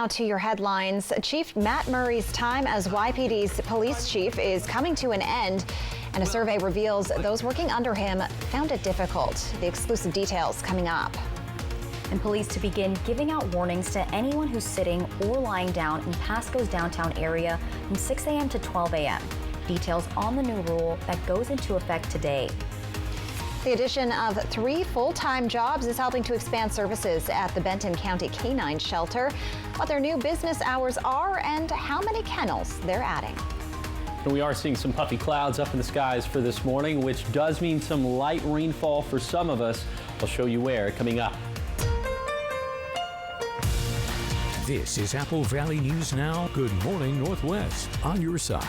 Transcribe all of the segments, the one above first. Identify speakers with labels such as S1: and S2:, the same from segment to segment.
S1: Now to your headlines. Chief Matt Murray's time as YPD's police chief is coming to an end, and a survey reveals those working under him found it difficult. The exclusive details coming up.
S2: And police to begin giving out warnings to anyone who's sitting or lying down in Pasco's downtown area from 6 a.m. to 12 a.m. Details on the new rule that goes into effect today.
S1: The addition of 3 full-time jobs is helping to expand services at the Benton County Canine Shelter. What their new business hours are and how many kennels they're adding.
S3: And we are seeing some puffy clouds up in the skies for this morning, which does mean some light rainfall for some of us. I'll show you where coming up.
S4: This is Apple Valley News Now. Good morning, Northwest, on your side.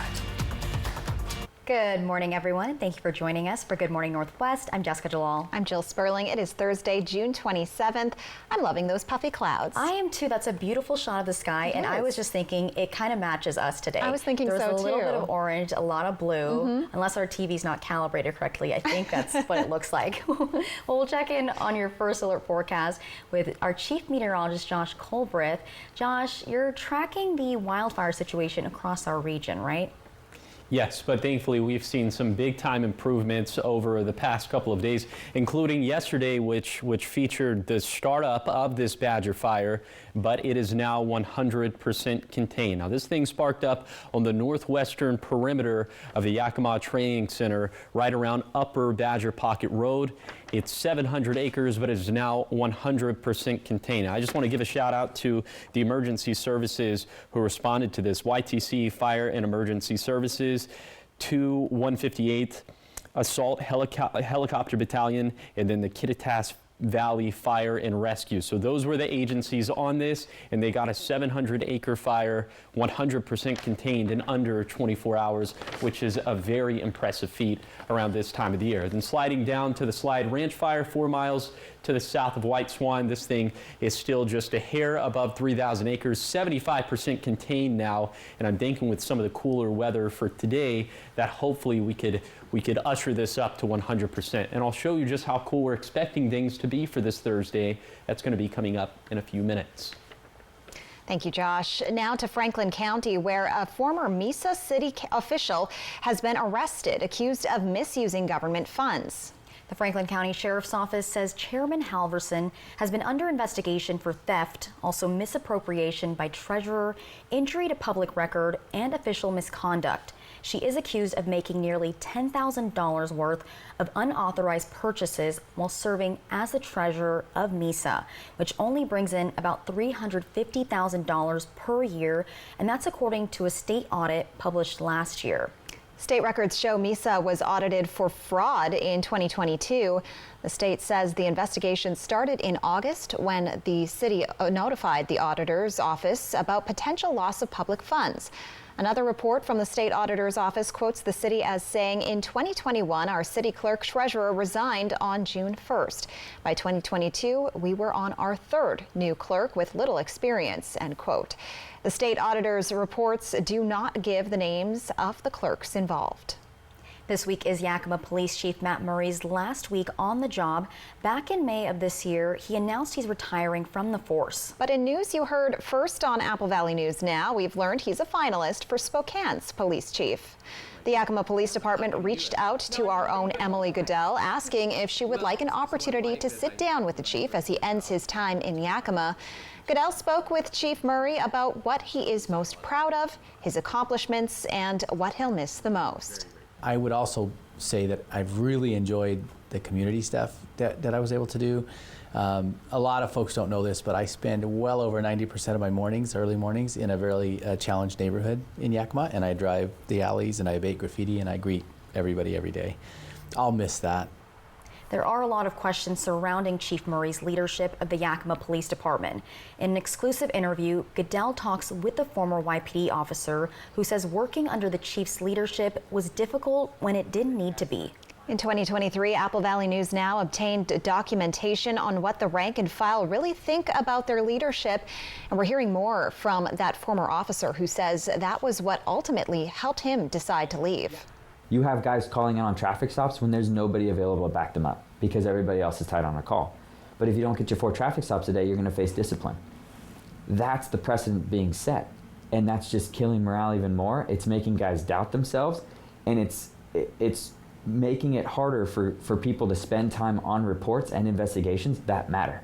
S2: Good morning, everyone. Thank you for joining us for Good Morning Northwest. I'm Jessica Jalal.
S1: I'm Jill Sperling. It is Thursday, June 27th. I'm loving those puffy clouds.
S2: I am too. That's a beautiful shot of the sky, and I was just thinking it kind of matches us today.
S1: I was thinking so too.
S2: There's a little bit of orange, a lot of blue. Unless our TV's not calibrated correctly, I think that's what it looks like. Well, we'll check in on your first alert forecast with our chief meteorologist, Josh Colbreth. Josh, you're tracking the wildfire situation across our region, right?
S3: Yes, but thankfully we've seen some big time improvements over the past couple of days, including yesterday, which featured the startup of this Badger fire, but it is now 100% contained. Now this thing sparked up on the northwestern perimeter of the Yakima Training Center, right around Upper Badger Pocket Road. It's 700 acres, but it is now 100% contained. I just want to give a shout out to the emergency services who responded to this. YTC Fire and Emergency Services, 2 158th Assault Helicopter Battalion, and then the Kittitas Valley Fire and Rescue. So those were the agencies on this, and they got a 700-acre fire 100% contained in under 24 hours, which is a very impressive feat around this time of the year. Then sliding down to the Slide Ranch Fire, 4 miles to the south of White Swan. This thing is still just a hair above 3,000 acres, 75% contained now, and I'm thinking with some of the cooler weather for today that hopefully we could usher this up to 100%. And I'll show you just how cool we're expecting things to be for this Thursday. That's going to be coming up in a few minutes.
S1: Thank you, Josh. Now to Franklin County, where a former Mesa city official has been arrested, accused of misusing government funds.
S2: The Franklin County Sheriff's Office says Chairman Halverson has been under investigation for theft, also misappropriation by treasurer, injury to public record, and official misconduct. She is accused of making nearly $10,000 worth of unauthorized purchases while serving as the treasurer of MESA, which only brings in about $350,000 per year, and that's according to a state audit published last year.
S1: State records show MESA was audited for fraud in 2022. The state says the investigation started in August when the city notified the auditor's office about potential loss of public funds. Another report from the state auditor's office quotes the city as saying, in 2021, our city clerk treasurer resigned on June 1st. By 2022, we were on our 3rd new clerk with little experience, end quote. The state auditor's reports do not give the names of the clerks involved.
S2: This week is Yakima Police Chief Matt Murray's last week on the job. Back in May of this year, he announced he's retiring from the force.
S1: But in news you heard first on Apple Valley News Now, we've learned he's a finalist for Spokane's police chief. The Yakima Police Department reached out to our own Emily Goodell, asking if she would like an opportunity to sit down with the chief as he ends his time in Yakima. Goodell spoke with Chief Murray about what he is most proud of, his accomplishments, and what he'll miss the most.
S5: I would also say that I've really enjoyed the community stuff that I was able to do. A lot of folks don't know this, but I spend well over 90% of my mornings, early mornings, in a very challenged neighborhood in Yakima, and I drive the alleys and I abate graffiti and I greet everybody every day. I'll miss that.
S2: There are a lot of questions surrounding Chief Murray's leadership of the Yakima Police Department. In an exclusive interview, Goodell talks with the former YPD officer who says working under the chief's leadership was difficult when it didn't need to be.
S1: In 2023, Apple Valley News Now obtained documentation on what the rank and file really think about their leadership. And we're hearing more from that former officer who says that was what ultimately helped him decide to leave.
S6: You have guys calling in on traffic stops when there's nobody available to back them up because everybody else is tied on a call. But if you don't get your 4 traffic stops a day, you're going to face discipline. that's the precedent being set. And that's just killing morale even more. It's making guys doubt themselves, and it's making it harder for people to spend time on reports and investigations that matter.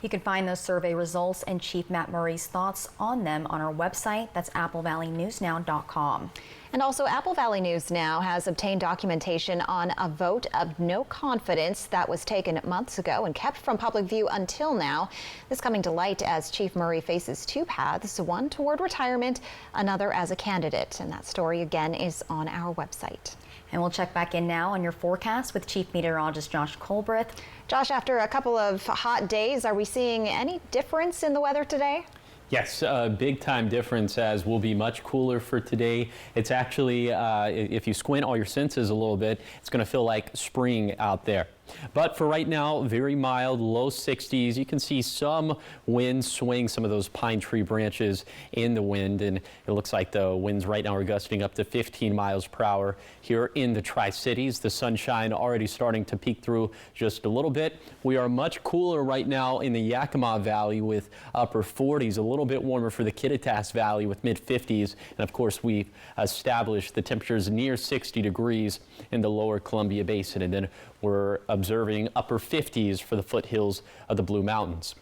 S2: You can find those survey results and Chief Matt Murray's thoughts on them on our website. That's applevalley.newsnow.com.
S1: And also, Apple Valley News Now has obtained documentation on a vote of no confidence that was taken months ago and kept from public view until now. This coming to light as Chief Murray faces two paths, one toward retirement, another as a candidate. And that story again is on our website.
S2: And we'll check back in now on your forecast with Chief Meteorologist Josh Colbreth.
S1: Josh, after a couple of hot days, are we seeing any difference in the weather today?
S3: Yes, a big time difference as we'll be much cooler for today. It's actually, if you squint all your senses a little bit, it's going to feel like spring out there. But for right now, very mild, low 60s. You can see some wind swing some of those pine tree branches in the wind, and it looks like the winds right now are gusting up to 15 miles per hour here in the Tri-Cities. The sunshine already starting to peek through just a little bit. We are much cooler right now in the Yakima Valley with upper 40s, a little bit warmer for the Kittitas Valley with mid 50s. And of course, we've established the temperatures near 60 degrees in the lower Columbia Basin, and then we're observing upper 50s for the foothills of the Blue Mountains.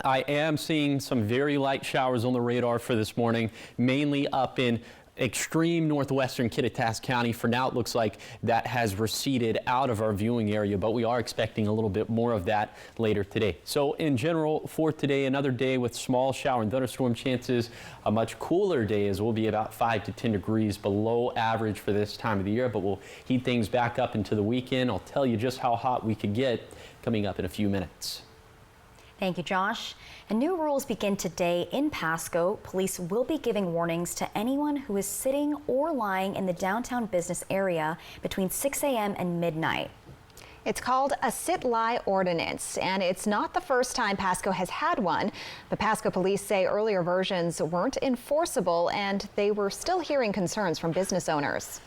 S3: I am seeing some very light showers on the radar for this morning, mainly up in extreme northwestern Kittitas County. For now, it looks like that has receded out of our viewing area, but we are expecting a little bit more of that later today. So in general, for today, another day with small shower and thunderstorm chances, a much cooler day as we'll be about 5 to 10 degrees below average for this time of the year, but we'll heat things back up into the weekend. I'll tell you just how hot we could get coming up in a few minutes.
S2: Thank you, Josh. And new rules begin today in Pasco. Police will be giving warnings to anyone who is sitting or lying in the downtown business area between 6 a.m. and midnight.
S1: It's called a sit-lie ordinance, and it's not the first time Pasco has had one. The Pasco police say earlier versions weren't enforceable, and they were still hearing concerns from business owners.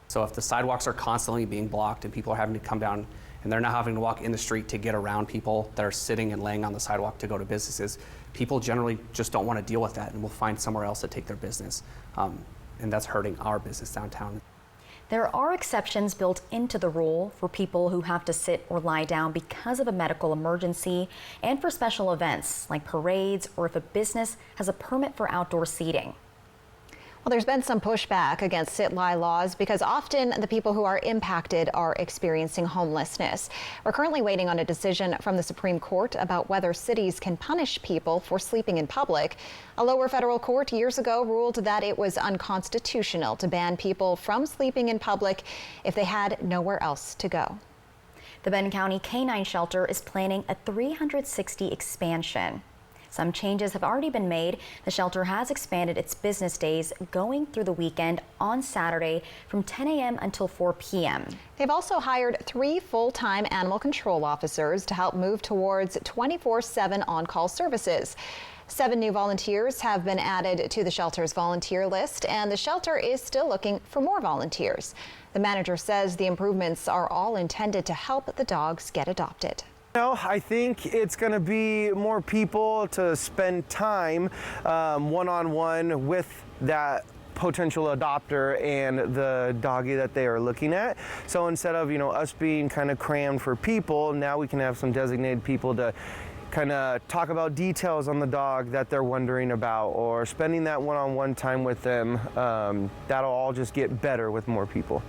S7: So if the sidewalks are constantly being blocked and people are having to come down and they're now having to walk in the street to get around people that are sitting and laying on the sidewalk to go to businesses, people generally just don't want to deal with that and will find somewhere else to take their business. And that's hurting our business downtown.
S2: There are exceptions built into the rule for people who have to sit or lie down because of a medical emergency and for special events like parades or if a business has a permit for outdoor seating.
S1: Well, there's been some pushback against sit-lie laws because often the people who are impacted are experiencing homelessness. We're currently waiting on a decision from the Supreme Court about whether cities can punish people for sleeping in public. A lower federal court years ago ruled that it was unconstitutional to ban people from sleeping in public if they had nowhere else to go.
S2: The Benton County Canine Shelter is planning a 360 expansion. Some changes have already been made. The shelter has expanded its business days going through the weekend on Saturday from 10 a.m. until 4 p.m.
S1: They've also hired 3 full-time animal control officers to help move towards 24/7 on-call services. 7 new volunteers have been added to the shelter's volunteer list, and the shelter is still looking for more volunteers. The manager says the improvements are all intended to help the dogs get adopted.
S8: I think it's going to be more people to spend time one-on-one with that potential adopter and the doggy that they are looking at. So instead of, us being kind of crammed for people, now we can have some designated people to kind of talk about details on the dog that they're wondering about or spending that one-on-one time with them. That'll all just get better with more people.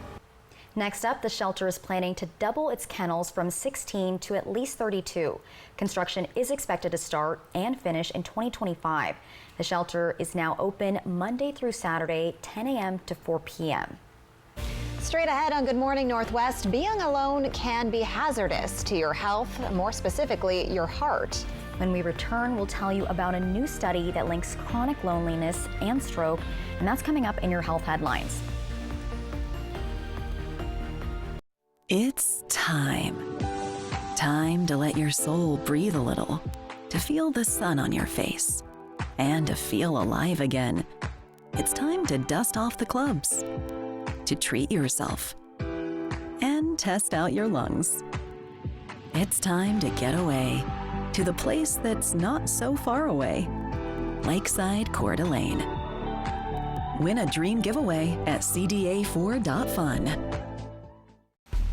S2: Next up, the shelter is planning to double its kennels from 16 to at least 32. Construction is expected to start and finish in 2025. The shelter is now open Monday through Saturday, 10 a.m. to 4 p.m.
S1: Straight ahead on Good Morning Northwest, being alone can be hazardous to your health, more specifically your heart.
S2: When we return, we'll tell you about a new study that links chronic loneliness and stroke, and that's coming up in your health headlines.
S9: It's time. Time to let your soul breathe a little, to feel the sun on your face, and to feel alive again. It's time to dust off the clubs, to treat yourself, and test out your lungs. It's time to get away. to the place that's not so far away, Lakeside Coeur d'Alene. Win a dream giveaway at cda4.fun.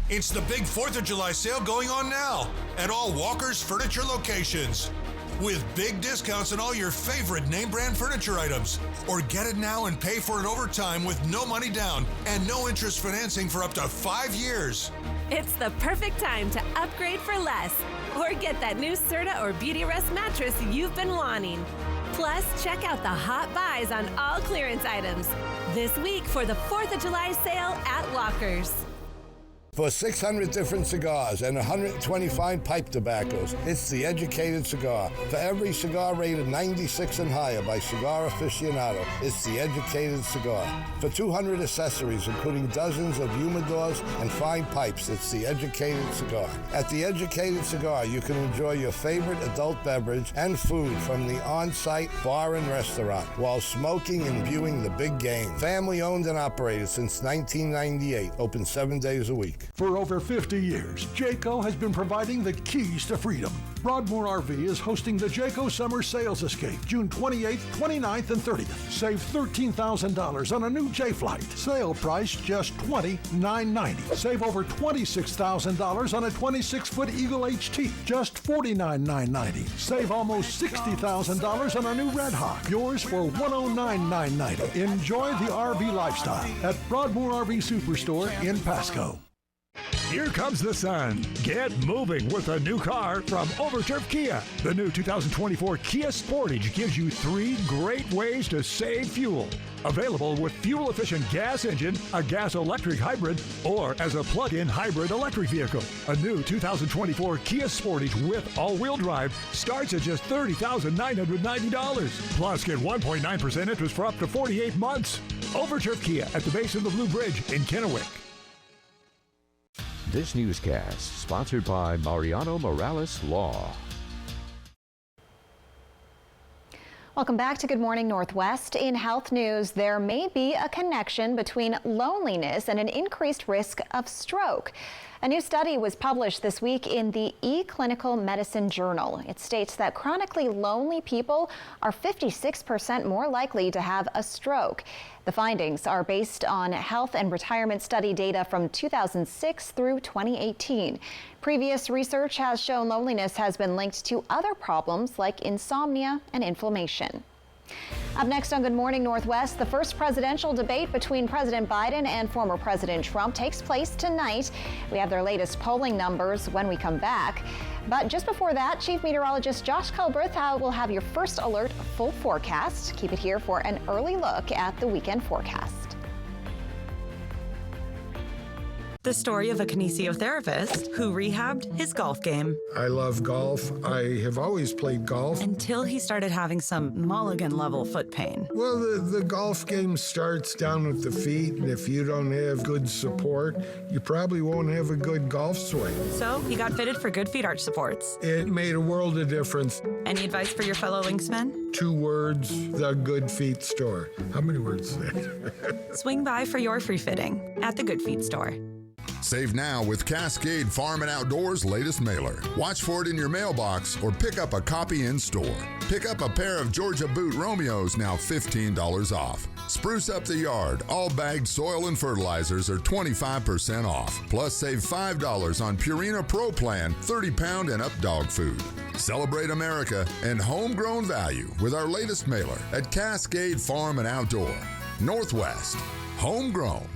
S10: It's the big 4th of July sale going on now at all Walker's Furniture locations. With big discounts on all your favorite name brand furniture items. Or get it now and pay for it over time with no money down and no interest financing for up to 5 years.
S11: It's the perfect time to upgrade for less or get that new Serta or Beautyrest mattress you've been wanting. Plus, check out the hot buys on all clearance items this week for the 4th of July sale at Walker's.
S12: For 600 different cigars and 120 fine pipe tobaccos, it's The Educated Cigar. For every cigar rated 96 and higher by Cigar Aficionado, it's The Educated Cigar. For 200 accessories, including dozens of humidors and fine pipes, it's The Educated Cigar. At The Educated Cigar, you can enjoy your favorite adult beverage and food from the on-site bar and restaurant while smoking and viewing the big game. Family owned and operated since 1998, open 7 days a week.
S13: For over 50 years, Jayco has been providing the keys to freedom. Broadmoor RV is hosting the Jayco Summer Sales Escape, June 28th, 29th, and 30th. Save $13,000 on a new J-Flight. Sale price just $29.90. Save over $26,000 on a 26-foot Eagle HT, just $49,990. Save almost $60,000 on a new Red Hawk, yours for $109,990. Enjoy the RV lifestyle at Broadmoor RV Superstore in Pasco.
S14: Here comes the sun. Get moving with a new car from Overturf Kia. The new 2024 Kia Sportage gives you 3 great ways to save fuel. Available with fuel-efficient gas engine, a gas-electric hybrid, or as a plug-in hybrid electric vehicle. A new 2024 Kia Sportage with all-wheel drive starts at just $30,990. Plus, get 1.9% interest for up to 48 months. Overturf Kia at the base of the Blue Bridge in Kennewick.
S4: This newscast sponsored by Mariano Morales Law.
S1: Welcome back to Good Morning Northwest. In health news, there may be a connection between loneliness and an increased risk of stroke. A new study was published this week in the eClinical Medicine Journal. It states that chronically lonely people are 56% more likely to have a stroke. The findings are based on health and retirement study data from 2006 through 2018. Previous research has shown loneliness has been linked to other problems like insomnia and inflammation. Up next on Good Morning Northwest, the first presidential debate between President Biden and former President Trump takes place tonight. We have their latest polling numbers when we come back. But just before that, Chief Meteorologist Josh Culbreth will have your first alert full forecast. Keep it here for an early look at the weekend forecast.
S15: The story of a kinesiotherapist who rehabbed his golf game.
S16: I love golf. I have always played golf.
S15: Until he started having some mulligan-level foot pain.
S16: Well, the golf game starts down at the feet, and if you don't have good support, you probably won't have a good golf swing.
S15: So he got fitted for Good Feet arch supports.
S16: It made a world of difference.
S15: Any advice for your fellow linksmen?
S16: 2 words, the Good Feet store. How many words is that?
S15: Swing by for your free fitting at the Good Feet store.
S17: Save now with Cascade Farm and Outdoors' latest mailer. Watch for it in your mailbox or pick up a copy in store. Pick up a pair of Georgia Boot Romeos, now $15 off. Spruce up the yard. All bagged soil and fertilizers are 25% off. Plus, save $5 on Purina Pro Plan 30-pound and up dog food. Celebrate America and homegrown value with our latest mailer at Cascade Farm and Outdoor. Northwest. Homegrown.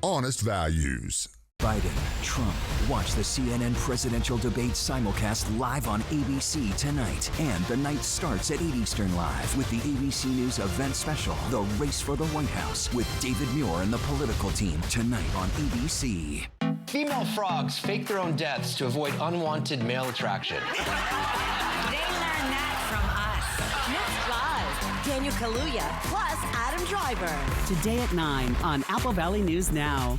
S17: Honest values.
S18: Biden, Trump. Watch the CNN presidential debate simulcast live on ABC tonight. And the night starts at 8 Eastern Live with the ABC News event special, The Race for the White House, with David Muir and the political team, tonight on ABC.
S19: Female frogs fake their own deaths to avoid unwanted male attraction.
S11: They learned that from us. Next Live, Daniel Kaluuya, plus Adam Driver.
S20: Today at 9 on Apple Valley News Now.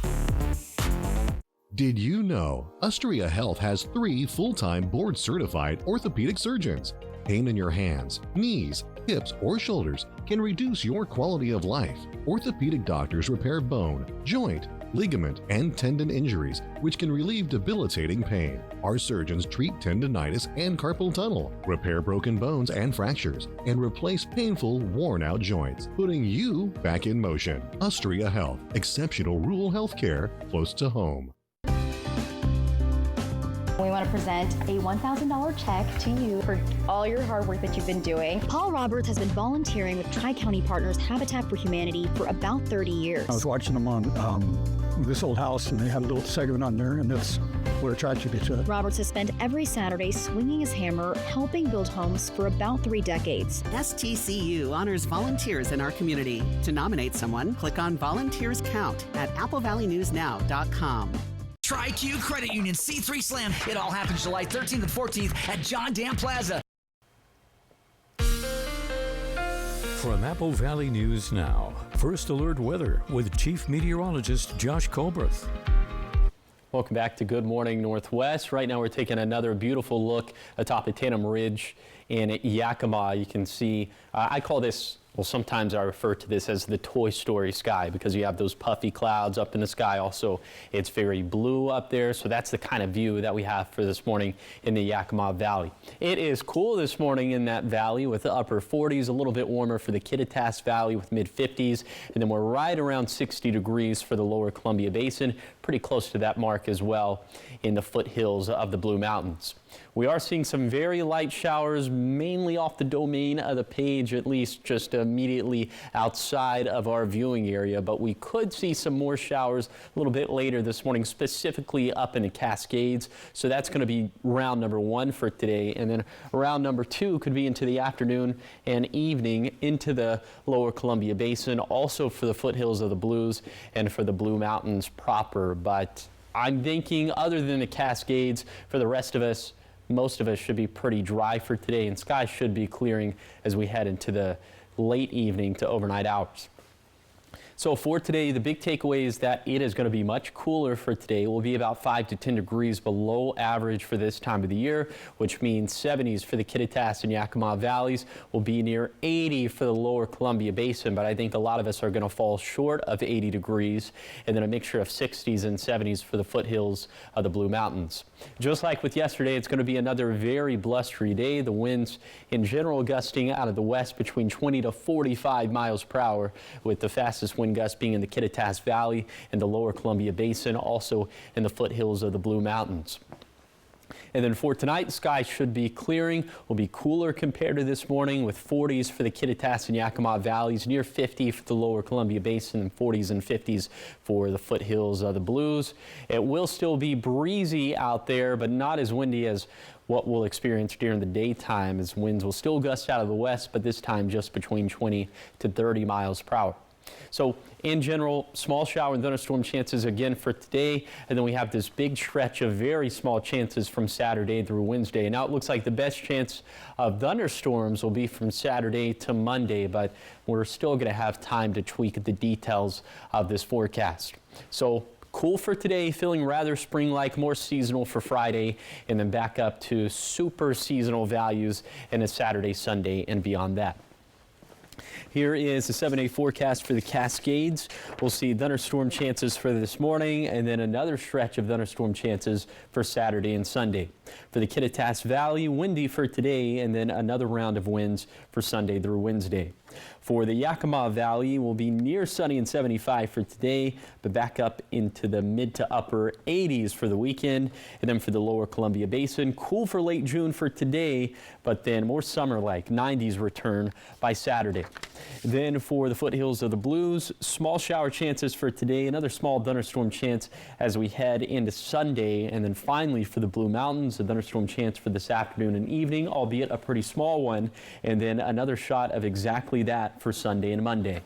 S21: Did you know Ustria Health has 3 full-time board-certified orthopedic surgeons? Pain in your hands, knees, hips, or shoulders can reduce your quality of life. Orthopedic doctors repair bone, joint, ligament, and tendon injuries, which can relieve debilitating pain. Our surgeons treat tendonitis and carpal tunnel, repair broken bones and fractures, and replace painful, worn-out joints, putting you back in motion. Austria Health, exceptional rural health care close to home.
S2: We want to present a $1,000 check to you for all your hard work that you've been doing. Paul Roberts has been volunteering with Tri-County Partners Habitat for Humanity for about 30 years.
S5: I was watching them on this old house, and they had a little segment on there, and that's what attracted me to it.
S2: Roberts has spent every Saturday swinging his hammer, helping build homes for about 3 decades.
S20: STCU honors volunteers in our community. To nominate someone, click on Volunteers Count at AppleValleyNewsNow.com.
S22: Tri-Q Credit Union C3 Slam. It all happens July 13th and 14th at John Dam Plaza.
S4: From Apple Valley News Now, First Alert Weather with Chief Meteorologist Josh Colberth.
S3: Welcome back to Good Morning Northwest. Right now we're taking another beautiful look atop of Tanum Ridge in Yakima. You can see, I call this, well, sometimes I refer to this as the Toy Story sky because you have those puffy clouds up in the sky. Also, it's very blue up there, so that's the kind of view that we have for this morning in the Yakima Valley. It is cool this morning in that valley with the upper 40s, a little bit warmer for the Kittitas Valley with mid-50s, and then we're right around 60 degrees for the lower Columbia Basin, pretty close to that mark as well in the foothills of the Blue Mountains. We are seeing some very light showers, mainly off the domain of the page, at least just immediately outside of our viewing area, but we could see some more showers a little bit later this morning, specifically up in the Cascades. So that's going to be round number 1 for today, and then round number 2 could be into the afternoon and evening into the lower Columbia Basin, also for the foothills of the Blues and for the Blue Mountains proper. But I'm thinking other than the Cascades, for the rest of us, most of us should be pretty dry for today, and skies should be clearing as we head into the late evening to overnight hours. So for today, the big takeaway is that it is going to be much cooler for today. It will be about 5 to 10 degrees below average for this time of the year, which means 70s for the Kittitas and Yakima Valleys, will be near 80 for the lower Columbia Basin, but I think a lot of us are going to fall short of 80 degrees, and then a mixture of 60s and 70s for the foothills of the Blue Mountains. Just like with yesterday, it's going to be another very blustery day. The winds in general gusting out of the west between 20 to 45 miles per hour, with the fastest wind gusts being in the Kittitas Valley and the lower Columbia Basin, also in the foothills of the Blue Mountains. And then for tonight, the sky should be clearing, will be cooler compared to this morning, with 40s for the Kittitas and Yakima Valleys, near 50 for the lower Columbia Basin, and 40s and 50s for the foothills of the Blues. It will still be breezy out there, but not as windy as what we'll experience during the daytime, as winds will still gust out of the west, but this time just between 20 to 30 miles per hour. So in general, small shower and thunderstorm chances again for today, and then we have this big stretch of very small chances from Saturday through Wednesday. Now it looks like the best chance of thunderstorms will be from Saturday to Monday, but we're still going to have time to tweak the details of this forecast. So cool for today, feeling rather spring-like, more seasonal for Friday, and then back up to super seasonal values in a Saturday, Sunday, and beyond that. Here is the 7-day forecast for the Cascades. We'll see thunderstorm chances for this morning, and then another stretch of thunderstorm chances for Saturday and Sunday. For the Kittitas Valley, windy for today, and then another round of winds for Sunday through Wednesday. For the Yakima Valley, we'll be near sunny and 75 for today, but back up into the mid to upper 80s for the weekend. And then for the lower Columbia Basin, cool for late June for today, but then more summer-like 90s return by Saturday. Then for the foothills of the Blues, small shower chances for today, another small thunderstorm chance as we head into Sunday. And then finally for the Blue Mountains, a thunderstorm chance for this afternoon and evening, albeit a pretty small one, and then another shot of exactly that for Sunday and Monday.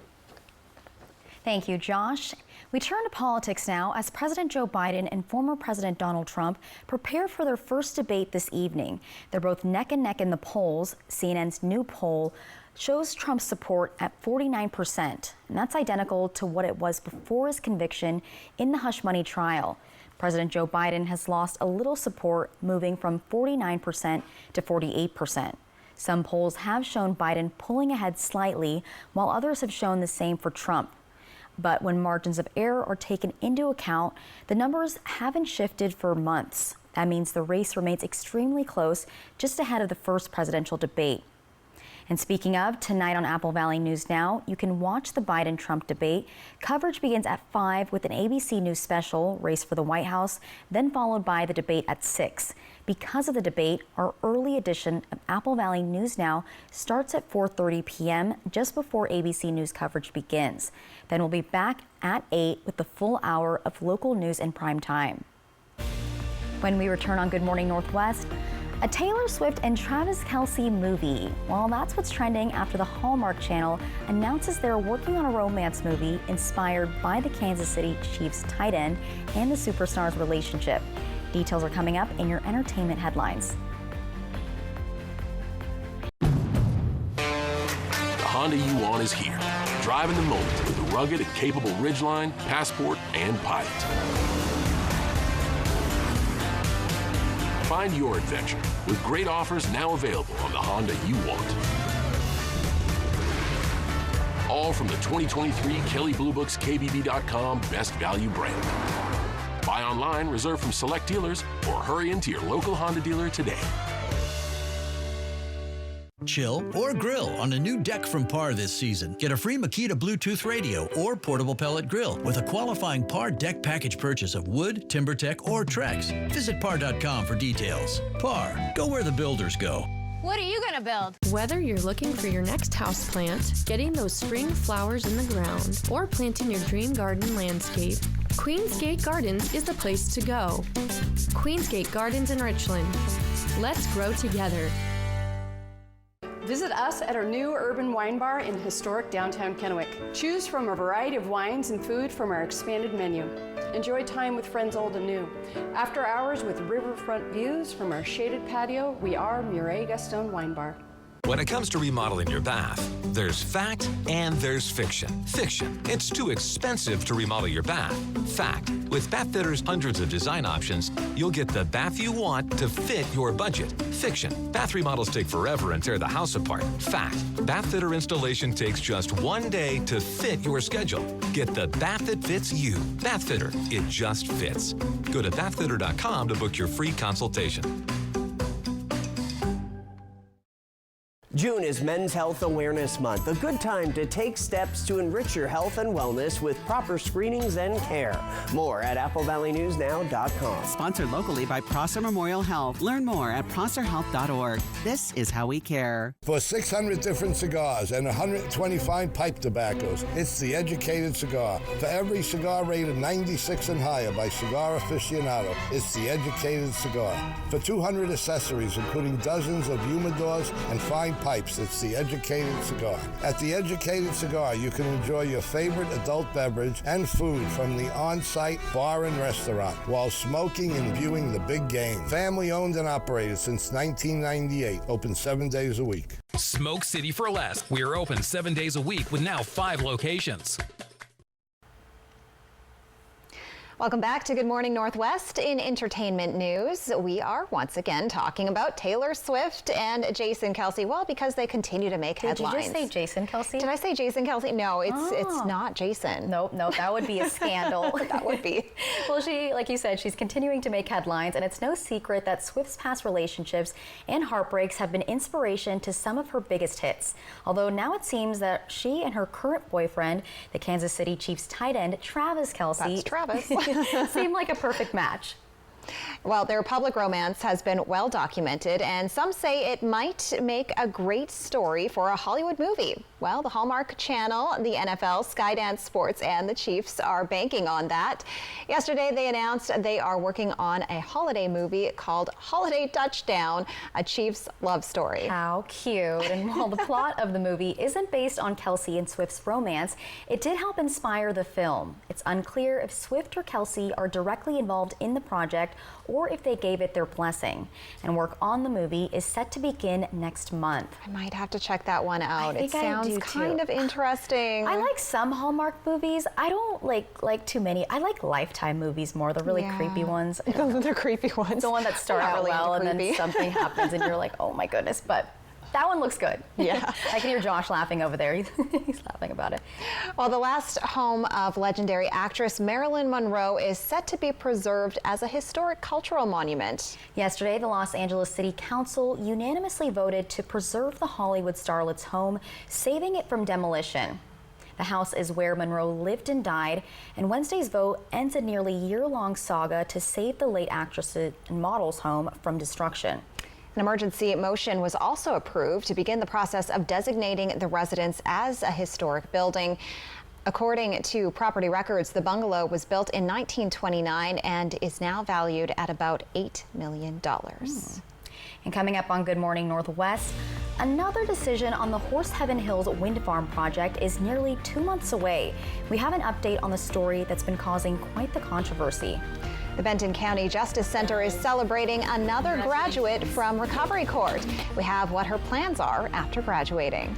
S2: Thank you, Josh. We turn to politics now as President Joe Biden and former President Donald Trump prepare for their first debate this evening. They're both neck and neck in the polls. CNN's new poll shows Trump's support at 49%, and that's identical to what it was before his conviction in the hush money trial. President Joe Biden has lost a little support, moving from 49% to 48%. Some polls have shown Biden pulling ahead slightly, while others have shown the same for Trump. But when margins of error are taken into account, the numbers haven't shifted for months. That means the race remains extremely close, just ahead of the first presidential debate. And speaking of, tonight on Apple Valley News Now, you can watch the Biden-Trump debate. Coverage begins at 5 with an ABC News special, Race for the White House, then followed by the debate at 6. Because of the debate, our early edition of Apple Valley News Now starts at 4:30 p.m. just before ABC News coverage begins. Then we'll be back at 8 with the full hour of local news in prime time. When we return on Good Morning Northwest, a Taylor Swift and Travis Kelce movie. Well, that's what's trending after the Hallmark Channel announces they're working on a romance movie inspired by the Kansas City Chiefs tight end and the superstar's relationship. Details are coming up in your entertainment headlines.
S6: The Honda you want is here, driving the moment with the rugged and capable Ridgeline, Passport, and Pilot. Find your adventure with great offers now available on the Honda you want. All from the 2023 Kelley Blue Book's KBB.com Best Value brand. Buy online, reserve from select dealers, or hurry into your local Honda dealer today.
S7: Chill or grill on a new deck from Par this season. Get a free Makita Bluetooth radio or portable pellet grill with a qualifying Par deck package purchase of wood, TimberTech, or Trex. Visit par.com for details. Par, go where the builders go.
S23: What are you gonna build? Whether you're looking for your next house plant, getting those spring flowers in the ground, or planting your dream garden landscape, Queensgate Gardens is the place to go. Queensgate Gardens in Richland. Let's grow together.
S24: Visit us at our new urban wine bar in historic downtown Kennewick. Choose from a variety of wines and food from our expanded menu. Enjoy time with friends old and new. After hours with riverfront views from our shaded patio, we are Murray Gaston Wine Bar.
S25: When it comes to remodeling your bath, there's fact and there's fiction. Fiction, it's too expensive to remodel your bath. Fact, with Bathfitter's hundreds of design options, you'll get the bath you want to fit your budget. Fiction, bath remodels take forever and tear the house apart. Fact, Bathfitter installation takes just 1 day to fit your schedule. Get the bath that fits you. Bathfitter, it just fits. Go to bathfitter.com to book your free consultation.
S26: June is Men's Health Awareness Month, a good time to take steps to enrich your health and wellness with proper screenings and care. More at applevalleynewsnow.com.
S20: Sponsored locally by Prosser Memorial Health. Learn more at prosserhealth.org. This is how we care.
S12: For 600 different cigars and 125 pipe tobaccos, it's The Educated Cigar. For every cigar rated 96 and higher by Cigar Aficionado, it's The Educated Cigar. For 200 accessories, including dozens of humidors and fine pipes, it's The Educated Cigar. At The Educated Cigar, you can enjoy your favorite adult beverage and food from the on-site bar and restaurant while smoking and viewing the big game. Family owned and operated since 1998. Open 7 days a week.
S27: Smoke City for Less. We are open 7 days a week with now 5 locations.
S1: Welcome back to Good Morning Northwest. In entertainment news, we are once again talking about Taylor Swift and Jason Kelce. Well, because they continue to make headlines.
S2: Did you just say Jason Kelce?
S1: Did I say Jason Kelce? No, it's not Jason.
S2: Nope, that would be a scandal.
S1: That would be.
S2: Well, she, like you said, she's continuing to make headlines, and it's no secret that Swift's past relationships and heartbreaks have been inspiration to some of her biggest hits. Although now it seems that she and her current boyfriend, the Kansas City Chiefs tight end, Travis Kelce.
S1: That's Travis.
S2: Seemed like a perfect match.
S1: Well, their public romance has been well documented, and some say it might make a great story for a Hollywood movie. Well, the Hallmark Channel, the NFL, Skydance Sports, and the Chiefs are banking on that. Yesterday, they announced they are working on a holiday movie called Holiday Touchdown, a Chiefs love story.
S2: How cute. And while the plot of the movie isn't based on Kelce and Swift's romance, it did help inspire the film. It's unclear if Swift or Kelce are directly involved in the project or if they gave it their blessing. And work on the movie is set to begin next month.
S1: I might have to check that one out.
S2: It sounds
S1: kind of interesting.
S2: I like some Hallmark movies. I don't like too many. I like Lifetime movies more, the really creepy ones.
S1: The creepy ones.
S2: The one that start out
S1: really
S2: well and then
S1: creepy.
S2: something happens and you're like, oh my goodness. But That one looks good.
S1: Yeah.
S2: I can hear Josh laughing over there. He's laughing about it.
S1: Well, the last home of legendary actress Marilyn Monroe is set to be preserved as a historic cultural monument.
S2: Yesterday, the Los Angeles City Council unanimously voted to preserve the Hollywood starlet's home, saving it from demolition. The house is where Monroe lived and died, and Wednesday's vote ends a nearly year-long saga to save the late actress and model's home from destruction.
S1: An emergency motion was also approved to begin the process of designating the residence as a historic building. According to property records, the bungalow was built in 1929 and is now valued at about $8 million.
S2: And coming up on Good Morning Northwest, another decision on the Horse Heaven Hills wind farm project is nearly 2 months away. We have an update on the story that's been causing quite the controversy.
S1: The Benton County Justice Center is celebrating another graduate from Recovery Court. We have what her plans are after graduating.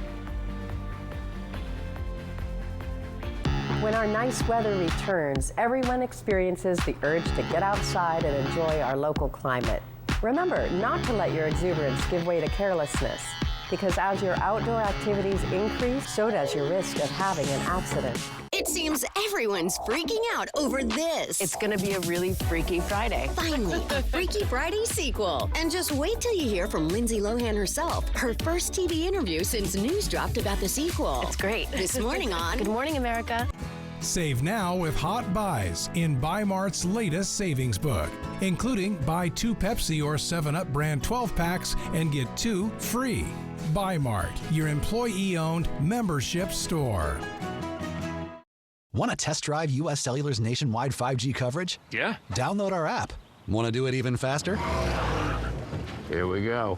S8: When our nice weather returns, everyone experiences the urge to get outside and enjoy our local climate. Remember not to let your exuberance give way to carelessness, because as your outdoor activities increase, so does your risk of having an accident.
S9: It seems everyone's freaking out over this.
S8: It's going to be a really Freaky Friday.
S9: Finally, a Freaky Friday sequel. And just wait till you hear from Lindsay Lohan herself. Her first TV interview since news dropped about the sequel.
S8: It's great.
S9: This morning on
S8: Good Morning America.
S10: Save now with Hot Buys in Buy Mart's latest savings book, including buy 2 Pepsi or 7-Up brand 12-packs and get 2 free. Buy Mart, your employee-owned membership store.
S13: Want to test drive U.S. Cellular's nationwide 5G coverage?
S14: Yeah.
S13: Download our app. Want to do it even faster?
S14: Here we go.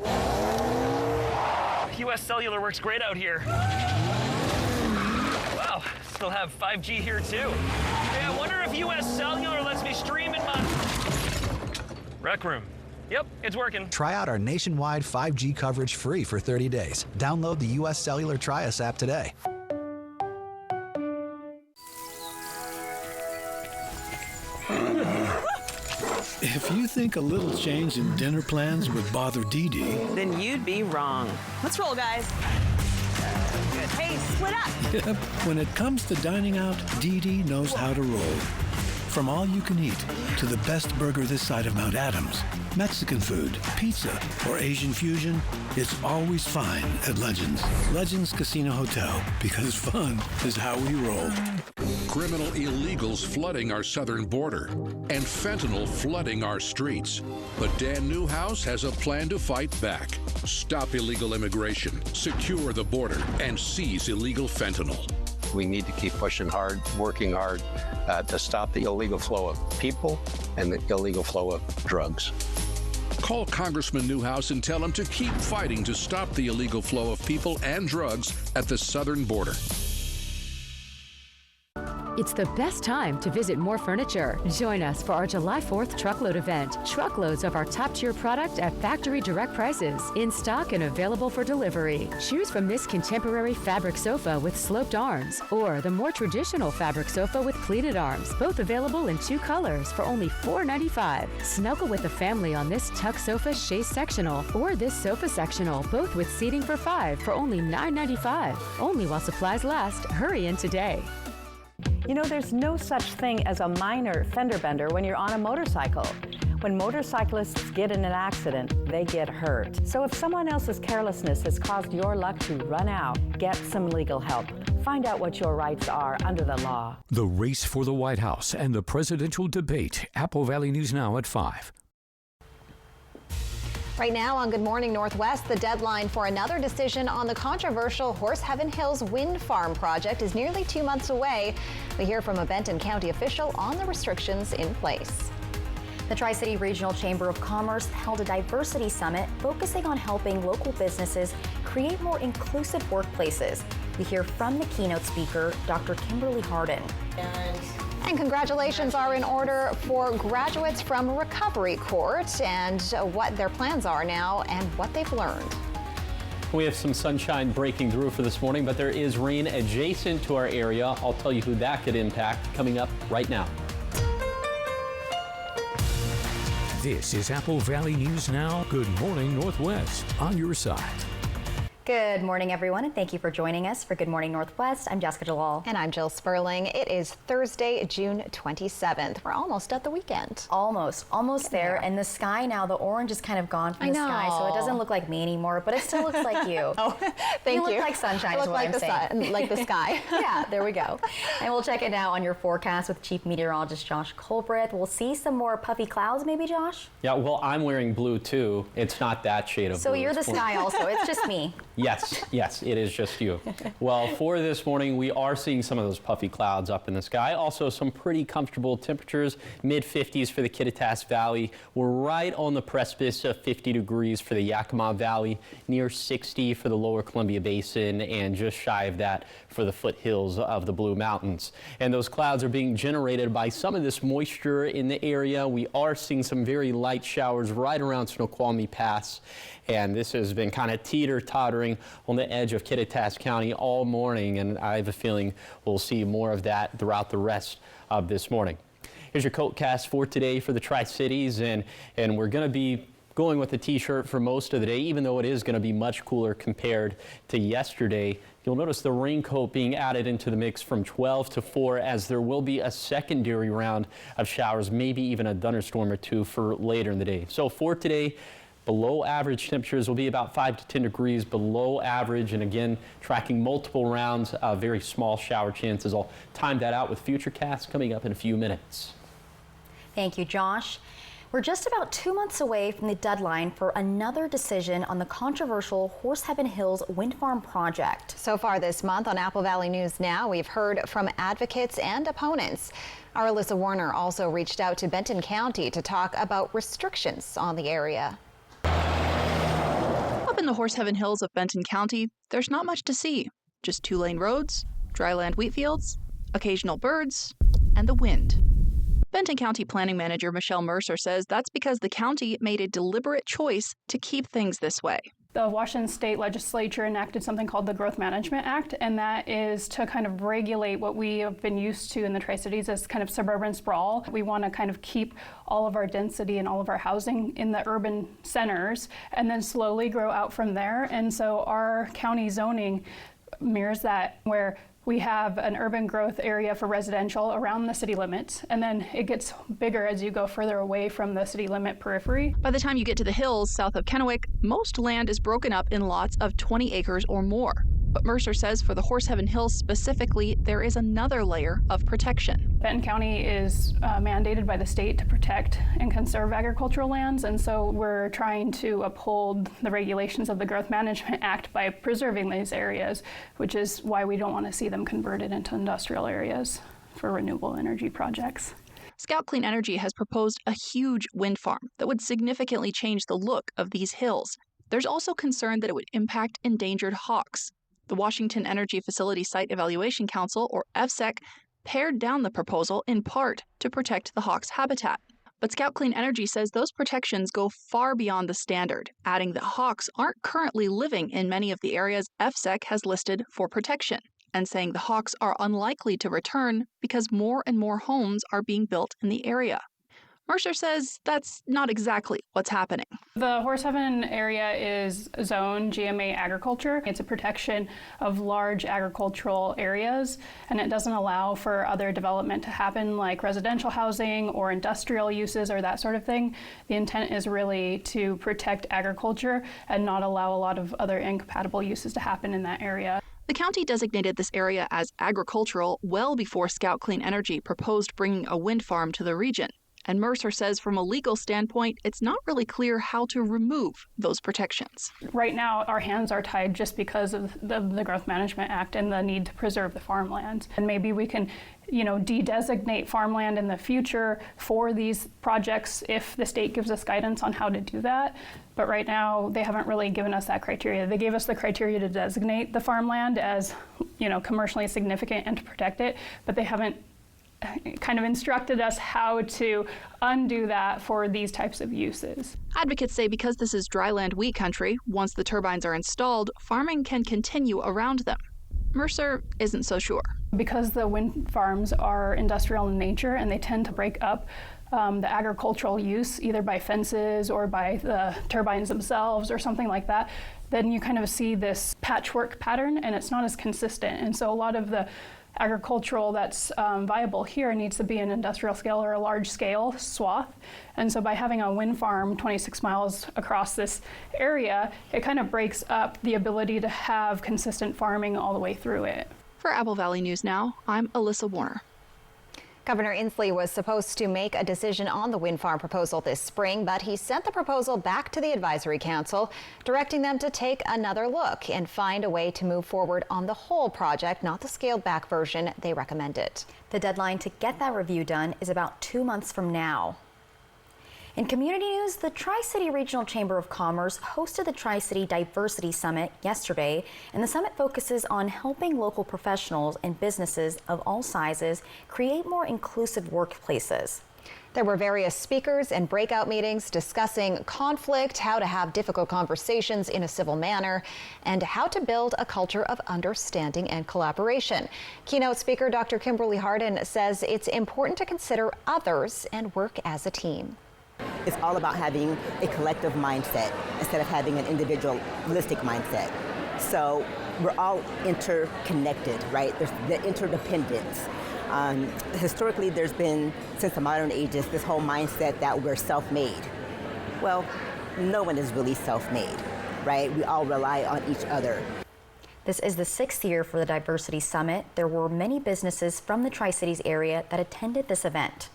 S15: U.S. Cellular works great out here. Wow, still have 5G here too. Hey, I wonder if U.S. Cellular lets me stream in my Rec Room. Yep, it's working.
S13: Try out our nationwide 5G coverage free for 30 days. Download the U.S. Cellular Try Us app today.
S16: If you think a little change in dinner plans would bother Dee Dee,
S28: then you'd be wrong. Let's roll, guys. Good. Hey, split up.
S16: yep, when it comes to dining out, Dee Dee knows how to roll. From all you can eat to the best burger this side of Mount Adams, Mexican food, pizza, or Asian fusion, it's always fine at Legends. Legends Casino Hotel, because fun is how we roll.
S17: Criminal illegals flooding our southern border and fentanyl flooding our streets. But Dan Newhouse has a plan to fight back. Stop illegal immigration, secure the border, and seize illegal fentanyl.
S29: We need to keep pushing hard, working hard to stop the illegal flow of people and the illegal flow of drugs.
S17: Call Congressman Newhouse and tell him to keep fighting to stop the illegal flow of people and drugs at the southern border.
S30: It's the best time to visit More Furniture. Join us for our July 4th truckload event. Truckloads of our top-tier product at factory direct prices, in stock and available for delivery. Choose from this contemporary fabric sofa with sloped arms, or the more traditional fabric sofa with pleated arms, both available in 2 colors for only $4.95. Snuggle with the family on this tuck sofa chaise sectional, or this sofa sectional, both with seating for 5 for only $9.95. Only while supplies last. Hurry in today.
S8: You know, there's no such thing as a minor fender bender when you're on a motorcycle. When motorcyclists get in an accident, they get hurt. So if someone else's carelessness has caused your luck to run out, get some legal help. Find out what your rights are under the law.
S4: The race for the White House and the presidential debate. Apple Valley News Now at 5.
S1: Right now on Good Morning Northwest, the deadline for another decision on the controversial Horse Heaven Hills wind farm project is nearly 2 months away. We hear from a Benton County official on the restrictions in place.
S2: The Tri-City Regional Chamber of Commerce held a diversity summit focusing on helping local businesses create more inclusive workplaces. We hear from the keynote speaker, Dr. Kimberly Harden.
S1: And congratulations are in order for graduates from Recovery Court and what their plans are now and what they've learned.
S3: We have some sunshine breaking through for this morning, but there is rain adjacent to our area. I'll tell you who that could impact coming up right now.
S4: This is Apple Valley News Now. Good morning, Northwest. On your side.
S2: Good morning, everyone, and thank you for joining us for Good Morning Northwest. I'm Jessica Jalal.
S1: And I'm Jill Sperling. It is Thursday, June 27th. We're almost at the weekend.
S2: Almost there. And the sky now, the orange is kind of gone from the sky, so it doesn't look like me anymore, but it still looks like you.
S1: Oh, thank you.
S2: You look like sunshine is what I'm saying.
S1: Like the sky.
S2: Yeah, there we go. And we'll check it now on your forecast with Chief Meteorologist Josh Colbreth. We'll see some more puffy clouds, maybe, Josh?
S3: Yeah, well, I'm wearing blue too. It's not that shade of blue.
S2: So you're the sky also. It's just me.
S3: Yes, it is just you. Well, for this morning, we are seeing some of those puffy clouds up in the sky. Also, some pretty comfortable temperatures, mid-50s for the Kittitas Valley. We're right on the precipice of 50 degrees for the Yakima Valley, near 60 for the lower Columbia Basin, and just shy of that for the foothills of the Blue Mountains. And those clouds are being generated by some of this moisture in the area. We are seeing some very light showers right around Snoqualmie Pass. And this has been kind of teeter-tottering on the edge of Kittitas County all morning, and I have a feeling we'll see more of that throughout the rest of this morning. Here's your coatcast for today for the Tri-Cities, and we're going to be going with a t-shirt for most of the day, even though it is going to be much cooler compared to yesterday. You'll notice the raincoat being added into the mix from 12 to 4, as there will be a secondary round of showers, maybe even a thunderstorm or two for later in the day. So for today, below average temperatures will be about 5 to 10 degrees below average, and again tracking multiple rounds of very small shower chances. I'll time that out with Futurecast coming up in a few minutes.
S2: Thank you, Josh. We're just about 2 months away from the deadline for another decision on the controversial Horseheaven Hills wind farm project.
S1: So far this month on Apple Valley News Now, we've heard from advocates and opponents. Our Alyssa Warner also reached out to Benton County to talk about restrictions on the area.
S5: Up in the Horseheaven Hills of Benton County, there's not much to see. Just 2-lane roads, dryland wheat fields, occasional birds, and the wind. Benton County Planning Manager Michelle Mercer says that's because the county made a deliberate choice to keep things this way.
S6: The Washington State Legislature enacted something called the Growth Management Act, and that is to kind of regulate what we have been used to in the Tri-Cities as kind of suburban sprawl. We want to kind of keep all of our density and all of our housing in the urban centers and then slowly grow out from there. And so our county zoning mirrors that, where we have an urban growth area for residential around the city limits, and then it gets bigger as you go further away from the city limit periphery.
S5: By the time you get to the hills south of Kennewick, most land is broken up in lots of 20 acres or more. But Mercer says for the Horseheaven Hills specifically, there is another layer of protection.
S6: Benton County is mandated by the state to protect and conserve agricultural lands, and so we're trying to uphold the regulations of the Growth Management Act by preserving these areas, which is why we don't want to see them converted into industrial areas for renewable energy projects.
S5: Scout Clean Energy has proposed a huge wind farm that would significantly change the look of these hills. There's also concern that it would impact endangered hawks. The Washington Energy Facility Site Evaluation Council, or FSEC, pared down the proposal in part to protect the hawk's habitat. But Scout Clean Energy says those protections go far beyond the standard, adding that hawks aren't currently living in many of the areas FSEC has listed for protection, and saying the hawks are unlikely to return because more and more homes are being built in the area. Mercer says that's not exactly what's happening.
S6: The Horseheaven area is zoned GMA agriculture. It's a protection of large agricultural areas, and it doesn't allow for other development to happen like residential housing or industrial uses or that sort of thing. The intent is really to protect agriculture and not allow a lot of other incompatible uses to happen in that area.
S5: The county designated this area as agricultural well before Scout Clean Energy proposed bringing a wind farm to the region. And Mercer says from a legal standpoint, it's not really clear how to remove those protections.
S6: Right now, our hands are tied just because of the Growth Management Act and the need to preserve the farmland. And maybe we can, de-designate farmland in the future for these projects if the state gives us guidance on how to do that. But right now, they haven't really given us that criteria. They gave us the criteria to designate the farmland as, commercially significant and to protect it, but they haven't kind of instructed us how to undo that for these types of uses.
S5: Advocates say because this is dryland wheat country, once the turbines are installed, farming can continue around them. Mercer isn't so sure.
S6: Because the wind farms are industrial in nature and they tend to break up the agricultural use either by fences or by the turbines themselves or something like that, then you kind of see this patchwork pattern and it's not as consistent. And so a lot of the agricultural that's viable here needs to be an industrial scale or a large scale swath. And so by having a wind farm 26 miles across this area, it kind of breaks up the ability to have consistent farming all the way through it.
S5: For Apple Valley News Now, I'm Alyssa Warner.
S1: Governor Inslee was supposed to make a decision on the wind farm proposal this spring, but he sent the proposal back to the Advisory Council, directing them to take another look and find a way to move forward on the whole project, not the scaled-back version they recommended.
S2: The deadline to get that review done is about 2 months from now. In community news, the Tri-City Regional Chamber of Commerce hosted the Tri-City Diversity Summit yesterday, and the summit focuses on helping local professionals and businesses of all sizes create more inclusive workplaces.
S1: There were various speakers and breakout meetings discussing conflict, how to have difficult conversations in a civil manner, and how to build a culture of understanding and collaboration. Keynote speaker Dr. Kimberly Harden says it's important to consider others and work as a team.
S7: It's all about having a collective mindset instead of having an individualistic mindset. So we're all interconnected, right? There's the interdependence. Historically, there's been, since the modern ages, this whole mindset that we're self-made. Well, no one is really self-made, right? We all rely on each other.
S2: This is the 6th year for the Diversity Summit. There were many businesses from the Tri-Cities area that attended this event.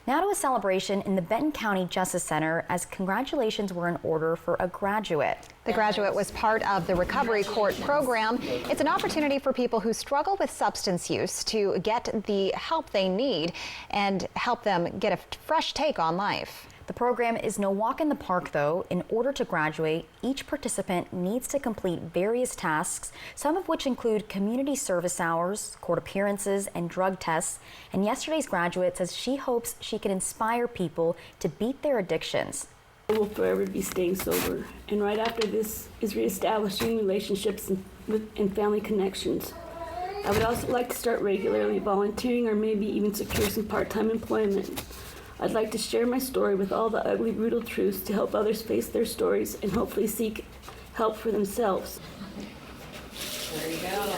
S2: Now to a celebration in the Benton County Justice Center as congratulations were in order for a graduate.
S1: The graduate was part of the Recovery Court program. It's an opportunity for people who struggle with substance use to get the help they need and help them get a fresh take on life.
S2: The program is no walk in the park, though. In order to graduate, each participant needs to complete various tasks, some of which include community service hours, court appearances, and drug tests. And yesterday's graduate says she hopes she can inspire people to beat their addictions.
S11: I will forever be staying sober, and right after this is reestablishing relationships and family connections. I would also like to start regularly volunteering or maybe even secure some part-time employment. I'd like to share my story with all the ugly, brutal truths to help others face their stories and hopefully seek help for themselves.
S1: There you go.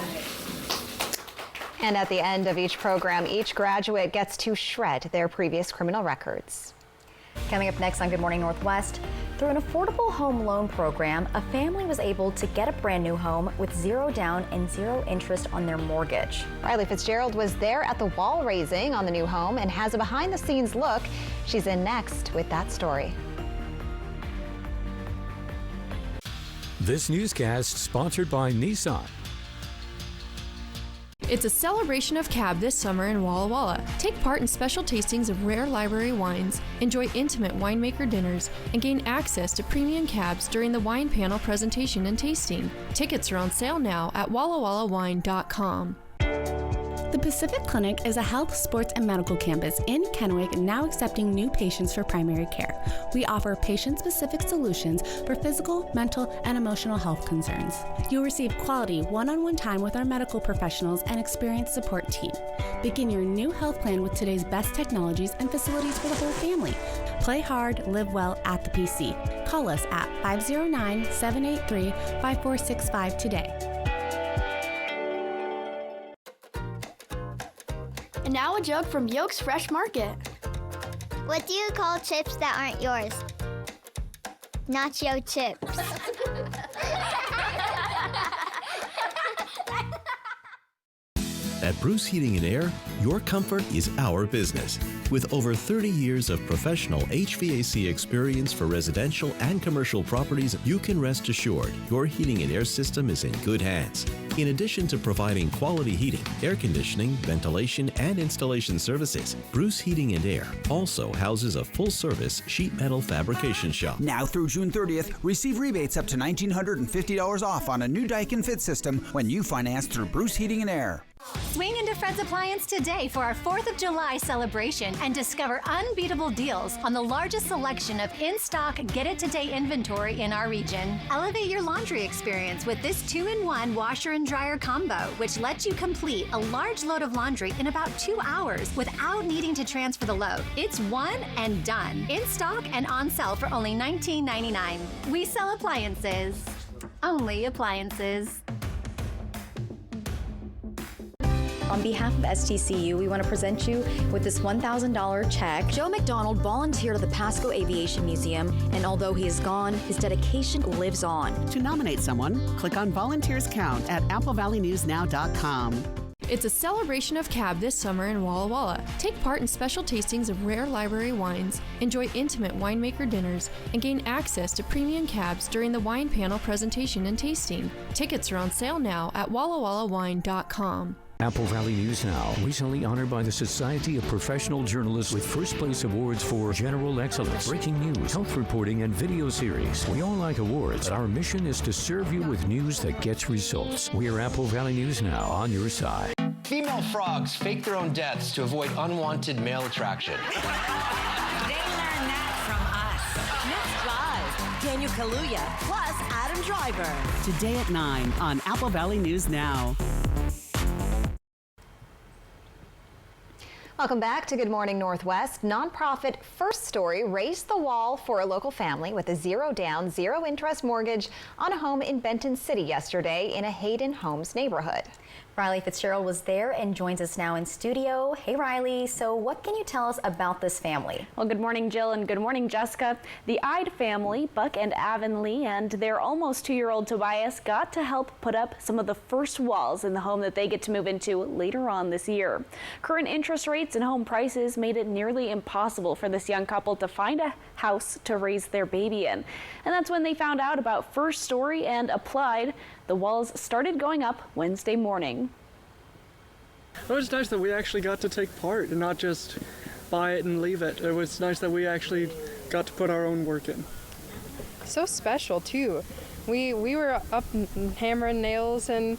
S1: And at the end of each program, each graduate gets to shred their previous criminal records.
S2: Coming up next on Good Morning Northwest, through an affordable home loan program, a family was able to get a brand new home with zero down and zero interest on their mortgage.
S1: Riley Fitzgerald was there at the wall raising on the new home and has a behind-the-scenes look. She's in next with that story.
S4: This newscast sponsored by Nissan.
S18: It's a celebration of cab this summer in Walla Walla. Take part in special tastings of rare library wines, enjoy intimate winemaker dinners, and gain access to premium cabs during the wine panel presentation and tasting. Tickets are on sale now at wallawallawine.com.
S19: The Pacific Clinic is a health, sports, and medical campus in Kennewick now accepting new patients for primary care. We offer patient-specific solutions for physical, mental, and emotional health concerns. You'll receive quality one-on-one time with our medical professionals and experienced support team. Begin your new health plan with today's best technologies and facilities for the whole family. Play hard, live well at the PC. Call us at 509-783-5465 today.
S21: And now a joke from Yolk's Fresh Market.
S22: What do you call chips that aren't yours? Nacho chips.
S23: At Bruce Heating and Air, your comfort is our business. With over 30 years of professional HVAC experience for residential and commercial properties, you can rest assured your heating and air system is in good hands. In addition to providing quality heating, air conditioning, ventilation, and installation services, Bruce Heating and Air also houses a full-service sheet metal fabrication shop.
S24: Now through June 30th, receive rebates up to $1,950 off on a new Daikin Fit system when you finance through Bruce Heating and Air.
S25: Swing into Fred's Appliance today for our 4th of July celebration and discover unbeatable deals on the largest selection of in-stock, get-it-today inventory in our region. Elevate your laundry experience with this 2-in-1 washer and dryer combo, which lets you complete a large load of laundry in about 2 hours without needing to transfer the load. It's one and done. In stock and on sale for only $19.99. We sell appliances. Only Appliances.
S2: On behalf of STCU, we want to present you with this $1,000 check. Joe McDonald volunteered at the Pasco Aviation Museum, and although he is gone, his dedication lives on.
S9: To nominate someone, click on Volunteers Count at AppleValleyNewsNow.com.
S18: It's a celebration of cab this summer in Walla Walla. Take part in special tastings of rare library wines, enjoy intimate winemaker dinners, and gain access to premium cabs during the wine panel presentation and tasting. Tickets are on sale now at wallawallawine.com.
S4: Apple Valley News Now, recently honored by the Society of Professional Journalists with first place awards for general excellence, breaking news, health reporting, and video series. We all like awards, but our mission is to serve you with news that gets results. We are Apple Valley News Now, on your side.
S10: Female frogs fake their own deaths to avoid unwanted male attraction.
S12: They learned that from us. Miss Drive, Daniel Kaluuya, plus Adam Driver.
S9: Today at 9 on Apple Valley News Now.
S1: Welcome back to Good Morning Northwest. Nonprofit First Story raised the wall for a local family with a zero-down, zero-interest mortgage on a home in Benton City yesterday in a Hayden Homes neighborhood.
S2: Riley Fitzgerald was there and joins us now in studio. Hey Riley, so what can you tell us about this family?
S13: Well, good morning Jill and good morning Jessica. The Ide family, Buck and Avonlea, and their almost 2-year-old Tobias got to help put up some of the first walls in the home that they get to move into later on this year. Current interest rates and home prices made it nearly impossible for this young couple to find a house to raise their baby in. And that's when they found out about First Story and applied. The walls started going up Wednesday morning.
S14: It was nice that we actually got to take part and not just buy it and leave it. It was nice that we actually got to put our own work in.
S15: So special too. We were up hammering nails and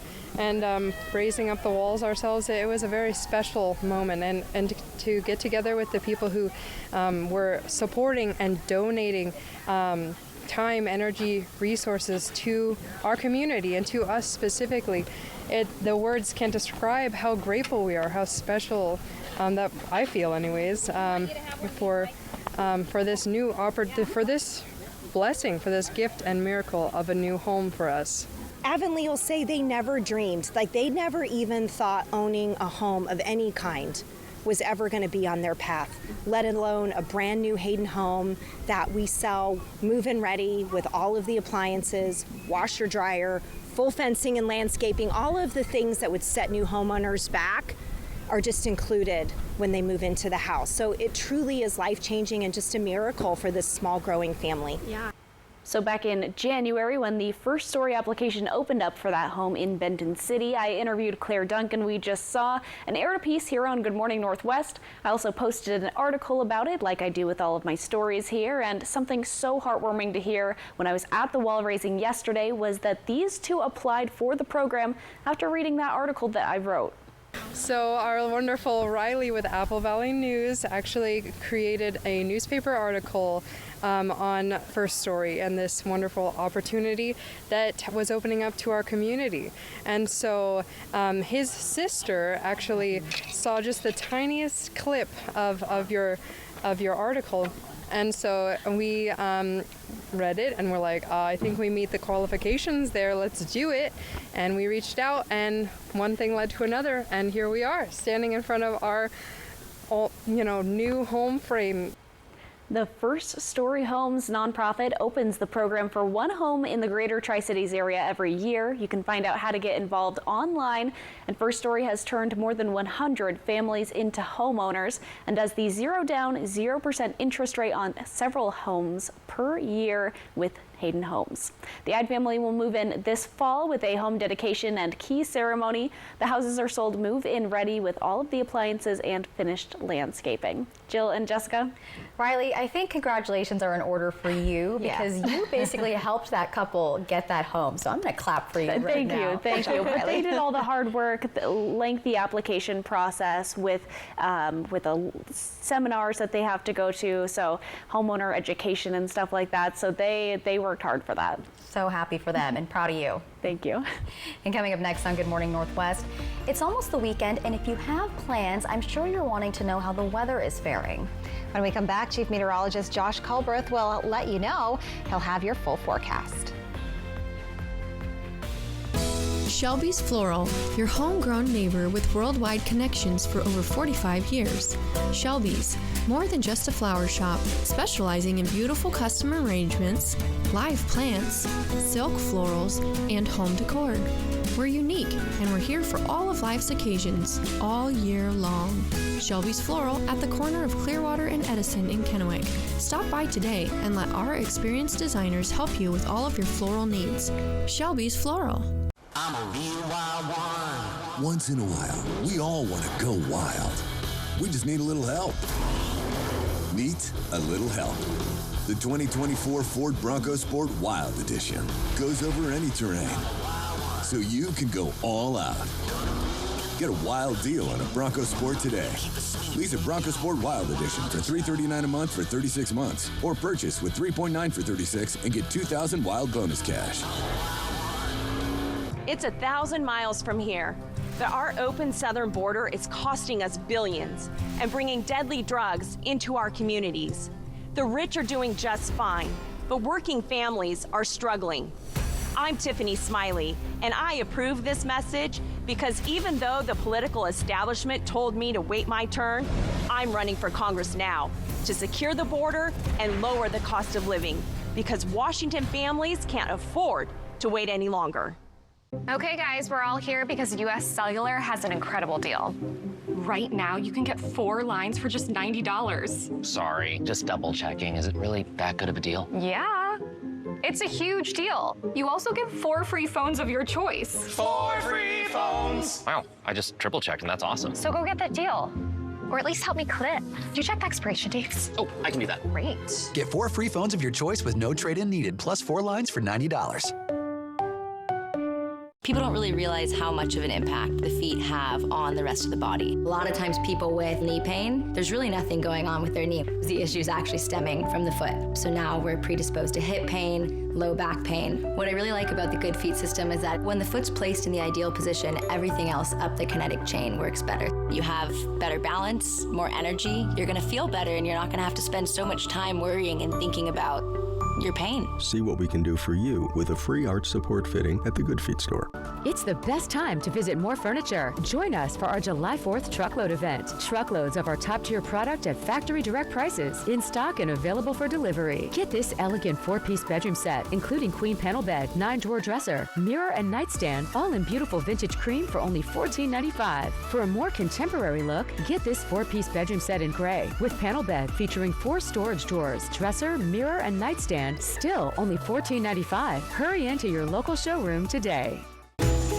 S15: raising up the walls ourselves. It was a very special moment, and to get together with the people who were supporting and donating time, energy, resources to our community and to us specifically. The words can't describe how grateful we are, how special that I feel, anyways, for this for this blessing, for this gift and miracle of a new home for us.
S20: Avonlea will say they never dreamed, like they never even thought owning a home of any kind was ever going to be on their path, let alone a brand new Hayden home that we sell move-in ready with all of the appliances, washer, dryer, full fencing and landscaping. All of the things that would set new homeowners back are just included when they move into the house. So it truly is life-changing and just a miracle for this small growing family.
S13: Yeah. So back in January, when the First Story application opened up for that home in Benton City, I interviewed Claire Duncan. We just saw and aired a piece here on Good Morning Northwest. I also posted an article about it, like I do with all of my stories here. And something so heartwarming to hear when I was at the wall raising yesterday was that these two applied for the program after reading that article that I wrote.
S15: So our wonderful Riley with Apple Valley News actually created a newspaper article on First Story and this wonderful opportunity that was opening up to our community. And so his sister actually saw just the tiniest clip of your article. And so we read it and we're like, I think we meet the qualifications there, let's do it. And we reached out and one thing led to another, and here we are standing in front of our new home frame.
S13: The First Story Homes nonprofit opens the program for one home in the greater Tri-Cities area every year. You can find out how to get involved online. And First Story has turned more than 100 families into homeowners and does the zero down, 0% interest rate on several homes per year with Hayden Homes. The Ide family will move in this fall with a home dedication and key ceremony. The houses are sold move-in ready with all of the appliances and finished landscaping. Jill and Jessica.
S2: Riley, I think congratulations are in order for you because you basically helped that couple get that home. So I'm going to clap for you right now.
S13: Thank you. But they did all the hard work, the lengthy application process with the seminars that they have to go to, so homeowner education and stuff like that. So they worked hard for that.
S2: So happy for them and proud of you.
S13: Thank you.
S2: And coming up next on Good Morning Northwest, it's almost the weekend, and if you have plans, I'm sure you're wanting to know how the weather is faring.
S1: When we come back, Chief Meteorologist Josh Culbreth will let you know. He'll have your full forecast.
S18: Shelby's Floral, your homegrown neighbor with worldwide connections for over 45 years. Shelby's, more than just a flower shop, specializing in beautiful custom arrangements, live plants, silk florals, and home decor. We're unique, and we're here for all of life's occasions, all year long. Shelby's Floral at the corner of Clearwater and Edison in Kennewick. Stop by today and let our experienced designers help you with all of your floral needs. Shelby's Floral.
S3: I'm a real wild one. Once in a while, we all want to go wild. We just need a little help. Meet a little help. The 2024 Ford Bronco Sport Wild Edition goes over any terrain, so you can go all out. Get a wild deal on a Bronco Sport today. Lease a Bronco Sport Wild Edition for $339 a month for 36 months, or purchase with $3.9 for 36 and get $2,000 wild bonus cash.
S6: It's 1,000 miles from here, but our open southern border is costing us billions and bringing deadly drugs into our communities. The rich are doing just fine, but working families are struggling. I'm Tiffany Smiley, and I approve this message because even though the political establishment told me to wait my turn, I'm running for Congress now to secure the border and lower the cost of living because Washington families can't afford to wait any longer.
S8: Okay, guys, we're all here because US Cellular has an incredible deal. Right now, you can get 4 lines for just $90.
S16: Sorry, just double checking. Is it really that good of a deal?
S8: Yeah, it's a huge deal. You also get 4 free phones of your choice.
S16: 4 free phones! Wow, I just triple checked and that's awesome.
S8: So go get that deal. Or at least help me clip. Do you check the expiration dates?
S16: Oh, I can do that.
S8: Great.
S17: Get 4 free phones of your choice with no trade-in needed, plus 4 lines for $90.
S26: People don't really realize how much of an impact the feet have on the rest of the body. A lot of times people with knee pain, there's really nothing going on with their knee. The issue is actually stemming from the foot. So now we're predisposed to hip pain, low back pain. What I really like about the Good Feet system is that when the foot's placed in the ideal position, everything else up the kinetic chain works better. You have better balance, more energy, you're gonna feel better, and you're not gonna have to spend so much time worrying and thinking about your pain.
S27: See what we can do for you with a free arch support fitting at the Good Feet store.
S28: It's the best time to visit More Furniture. Join us for our July 4th truckload event. Truckloads of our top-tier product at factory direct prices, in stock and available for delivery. Get this elegant 4-piece bedroom set, including queen panel bed, 9-drawer dresser, mirror and nightstand, all in beautiful vintage cream for only $14.95. For a more contemporary look, get this 4-piece bedroom set in gray with panel bed featuring 4 storage drawers, dresser, mirror, and nightstand. Still only $14.95. Hurry into your local showroom today.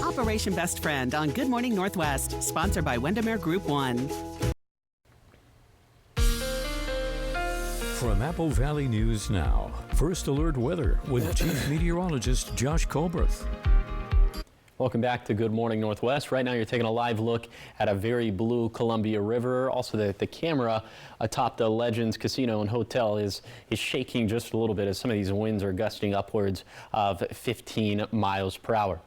S9: Operation Best Friend on Good Morning Northwest, sponsored by Windermere Group 1.
S4: From Apple Valley News Now, First Alert Weather with Chief Meteorologist Josh Colbreth.
S29: Welcome back to Good Morning Northwest. Right now you're taking a live look at a very blue Columbia River. Also the camera atop the Legends Casino and Hotel is shaking just a little bit as some of these winds are gusting upwards of 15 miles per hour.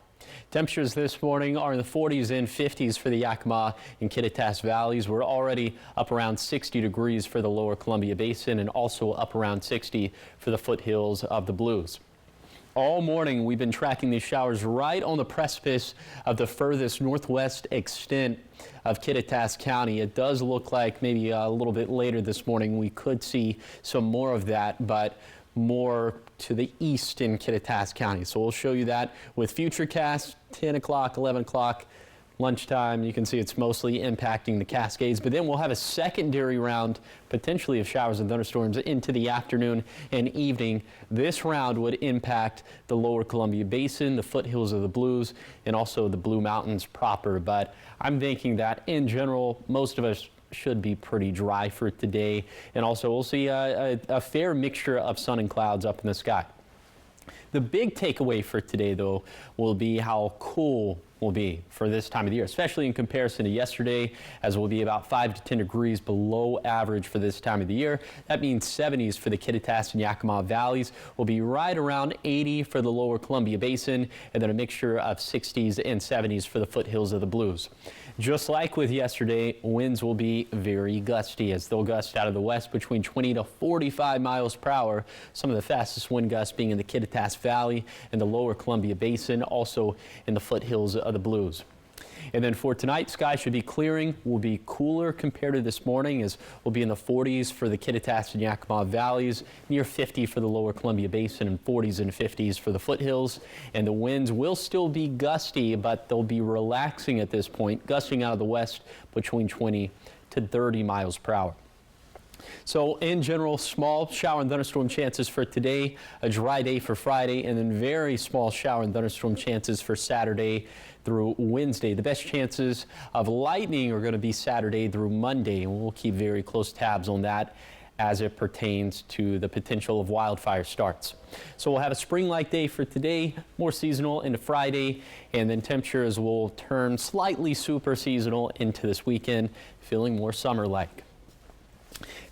S29: Temperatures this morning are in the 40s and 50s for the Yakima and Kittitas valleys. We're already up around 60 degrees for the lower Columbia Basin and also up around 60 for the foothills of the Blues. All morning, we've been tracking these showers right on the precipice of the furthest northwest extent of Kittitas County. It does look like maybe a little bit later this morning we could see some more of that, but more to the east in Kittitas County. So we'll show you that with Futurecast, 10 o'clock, 11 o'clock. Lunchtime, you can see it's mostly impacting the Cascades, but then we'll have a secondary round potentially of showers and thunderstorms into the afternoon and evening. This round would impact the lower Columbia Basin, the foothills of the Blues, and also the Blue Mountains proper. But I'm thinking that in general, most of us should be pretty dry for today. And also we'll see a fair mixture of sun and clouds up in the sky. The big takeaway for today, though, will be how cool will be for this time of the year, especially in comparison to yesterday, as we'll be about 5 to 10 degrees below average for this time of the year. That means 70s for the Kittitas and Yakima valleys, will be right around 80 for the lower Columbia Basin, and then a mixture of 60s and 70s for the foothills of the Blues. Just like with yesterday, winds will be very gusty as they'll gust out of the west between 20 to 45 miles per hour. Some of the fastest wind gusts being in the Kittitas Valley and the lower Columbia Basin, also in the foothills of the Blues. And then for tonight, skies should be clearing. Will be cooler compared to this morning, as we'll be in the 40s for the Kittitas and Yakima valleys, near 50 for the lower Columbia Basin, and 40s and 50s for the foothills. And the winds will still be gusty, but they'll be relaxing at this point, gusting out of the west between 20 to 30 miles per hour. So in general, small shower and thunderstorm chances for today, a dry day for Friday, and then very small shower and thunderstorm chances for Saturday through Wednesday. The best chances of lightning are going to be Saturday through Monday, and we'll keep very close tabs on that as it pertains to the potential of wildfire starts. So we'll have a spring-like day for today, more seasonal into Friday, and then temperatures will turn slightly super seasonal into this weekend, feeling more summer-like.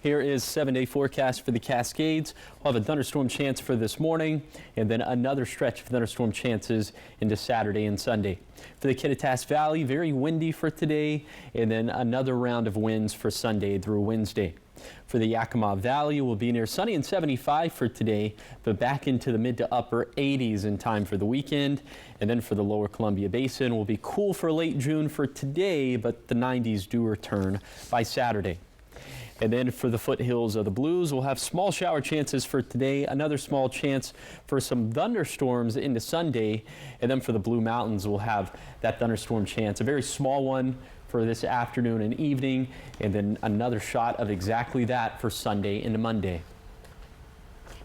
S29: Here is 7-day forecast for the Cascades. We'll have a thunderstorm chance for this morning, and then another stretch of thunderstorm chances into Saturday and Sunday. For the Kittitas Valley, very windy for today, and then another round of winds for Sunday through Wednesday. For the Yakima Valley, we'll be near sunny and 75 for today, but back into the mid to upper 80s in time for the weekend. And then for the lower Columbia Basin, we'll be cool for late June for today, but the 90s do return by Saturday. And then for the foothills of the Blues, we'll have small shower chances for today, another small chance for some thunderstorms into Sunday. And then for the Blue Mountains, we'll have that thunderstorm chance, a very small one for this afternoon and evening, and then another shot of exactly that for Sunday into Monday.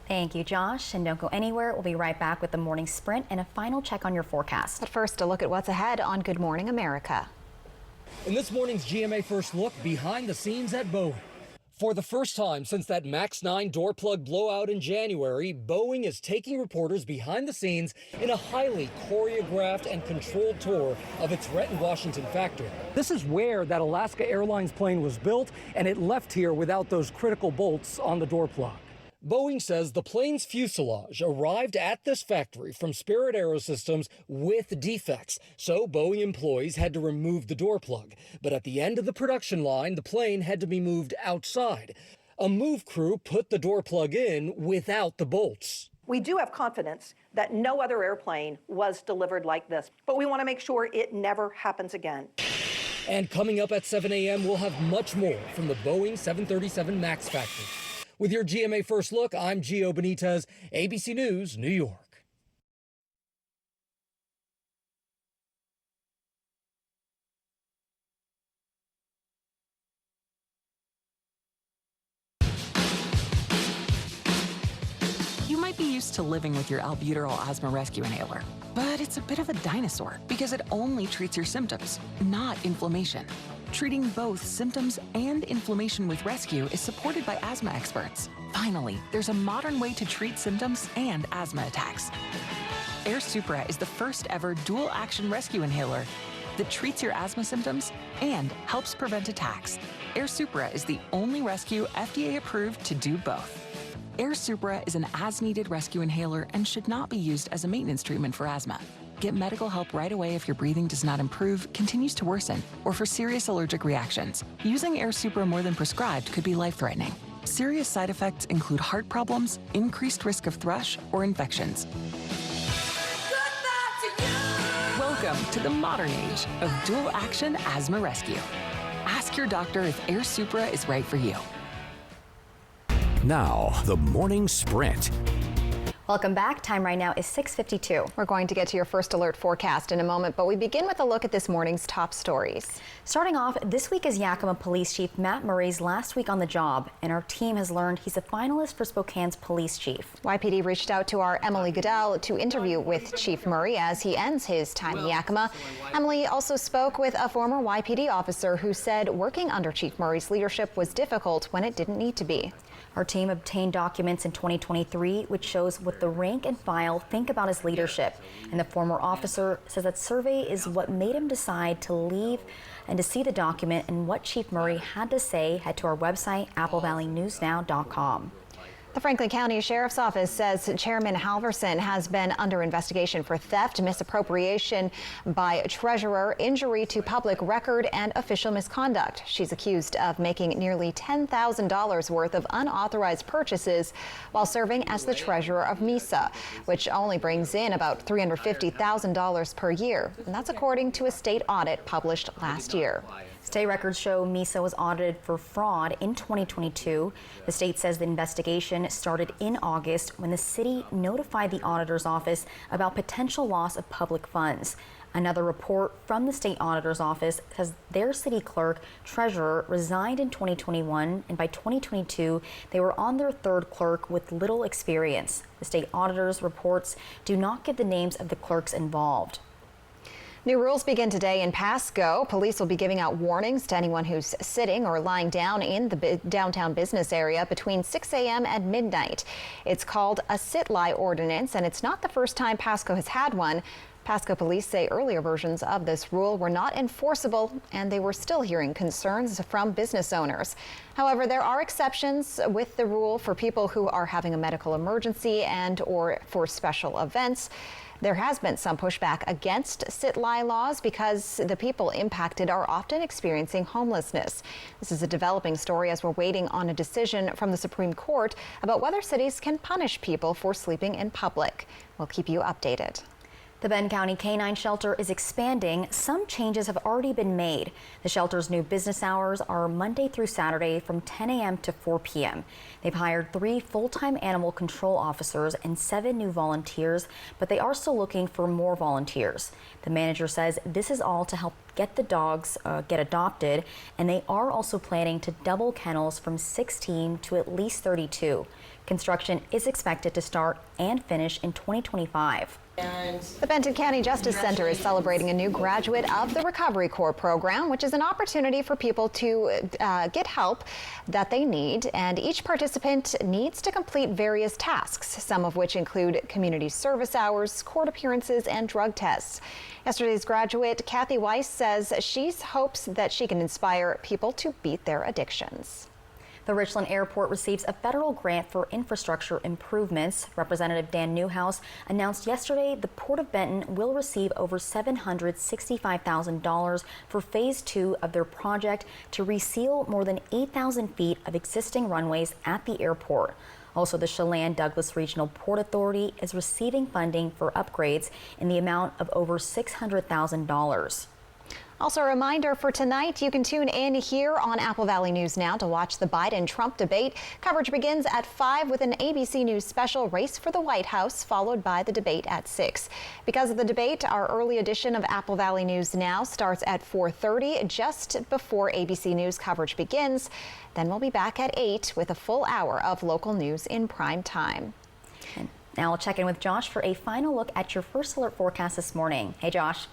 S2: Thank you, Josh. And don't go anywhere. We'll be right back with the morning sprint and a final check on your forecast.
S1: But first, a look at what's ahead on Good Morning America.
S5: In this morning's GMA First Look, behind the scenes at Boeing. For the first time since that MAX 9 door plug blowout in January, Boeing is taking reporters behind the scenes in a highly choreographed and controlled tour of its Renton, Washington factory. This is where that Alaska Airlines plane was built, and it left here without those critical bolts on the door plug. Boeing says the plane's fuselage arrived at this factory from Spirit Aerosystems with defects, so Boeing employees had to remove the door plug. But at the end of the production line, the plane had to be moved outside. A move crew put the door plug in without the bolts.
S7: We do have confidence that no other airplane was delivered like this, but we want to make sure it never happens again.
S5: And coming up at 7 a.m., we'll have much more from the Boeing 737 MAX factory. With your GMA First Look, I'm Gio Benitez, ABC News, New York.
S11: You might be used to living with your albuterol asthma rescue inhaler, but it's a bit of a dinosaur because it only treats your symptoms, not inflammation. Treating both symptoms and inflammation with Rescue is supported by asthma experts. Finally, there's a modern way to treat symptoms and asthma attacks. Air Supra is the first ever dual-action rescue inhaler that treats your asthma symptoms and helps prevent attacks. Air Supra is the only rescue FDA approved to do both. Air Supra is an as-needed rescue inhaler and should not be used as a maintenance treatment for asthma. Get medical help right away if your breathing does not improve, continues to worsen, or for serious allergic reactions. Using Air Supra more than prescribed could be life-threatening. Serious side effects include heart problems, increased risk of thrush, or infections. Welcome to the modern age of dual-action asthma rescue. Ask your doctor if Air Supra is right for you.
S4: Now, the morning sprint.
S2: Welcome back. Time right now is 6:52.
S1: We're going to get to your first alert forecast in a moment, but we begin with a look at this morning's top stories.
S2: Starting off, this week is Yakima Police Chief Matt Murray's last week on the job, and our team has learned he's a finalist for Spokane's police chief.
S1: YPD reached out to our Emily Goodell to interview with Chief Murray as he ends his time in Yakima. Emily also spoke with a former YPD officer who said working under Chief Murray's leadership was difficult when it didn't need to be.
S2: Our team obtained documents in 2023 which shows what the rank and file think about his leadership, and the former officer says that survey is what made him decide to leave. And to see the document and what Chief Murray had to say, head to our website, applevalleyNewsNow.com.
S1: The Franklin County Sheriff's Office says Chairman Halverson has been under investigation for theft, misappropriation by treasurer, injury to public record, and official misconduct. She's accused of making nearly $10,000 worth of unauthorized purchases while serving as the treasurer of MESA, which only brings in about $350,000 per year. And that's according to a state audit published last year.
S2: State records show MESA was audited for fraud in 2022. The state says the investigation started in August when the city notified the auditor's office about potential loss of public funds. Another report from the state auditor's office says their city clerk treasurer resigned in 2021, and by 2022 they were on their third clerk with little experience. The state auditor's reports do not give the names of the clerks involved.
S1: New rules begin today in Pasco. Police will be giving out warnings to anyone who's sitting or lying down in the downtown business area between 6 a.m. and midnight. It's called a sit-lie ordinance, and it's not the first time Pasco has had one. Pasco police say earlier versions of this rule were not enforceable, and they were still hearing concerns from business owners. However, there are exceptions with the rule for people who are having a medical emergency and or for special events. There has been some pushback against sit-lie laws because the people impacted are often experiencing homelessness. This is a developing story as we're waiting on a decision from the Supreme Court about whether cities can punish people for sleeping in public. We'll keep you updated.
S2: The Bend County Canine Shelter is expanding. Some changes have already been made. The shelter's new business hours are Monday through Saturday from 10 a.m. to 4 p.m. They've hired 3 full-time animal control officers and 7 new volunteers, but they are still looking for more volunteers. The manager says this is all to help get the dogs get adopted, and they are also planning to double kennels from 16 to at least 32. Construction is expected to start and finish in 2025.
S1: The Benton County Justice Center is celebrating a new graduate of the Recovery Corps program, which is an opportunity for people to get help that they need. And each participant needs to complete various tasks, some of which include community service hours, court appearances, and drug tests. Yesterday's graduate, Kathy Weiss, says she hopes that she can inspire people to beat their addictions.
S2: The Richland Airport receives a federal grant for infrastructure improvements. Representative Dan Newhouse announced yesterday the Port of Benton will receive over $765,000 for Phase 2 of their project to reseal more than 8,000 feet of existing runways at the airport. Also, the Chelan-Douglas Regional Port Authority is receiving funding for upgrades in the amount of over $600,000.
S1: Also, a reminder for tonight, you can tune in here on Apple Valley News Now to watch the Biden-Trump debate. Coverage begins at 5 with an ABC News special Race for the White House, followed by the debate at 6. Because of the debate, our early edition of Apple Valley News Now starts at 4:30, just before ABC News coverage begins. Then we'll be back at 8 with a full hour of local news in prime time.
S2: And now we'll check in with Josh for a final look at your first alert forecast this morning. Hey, Josh.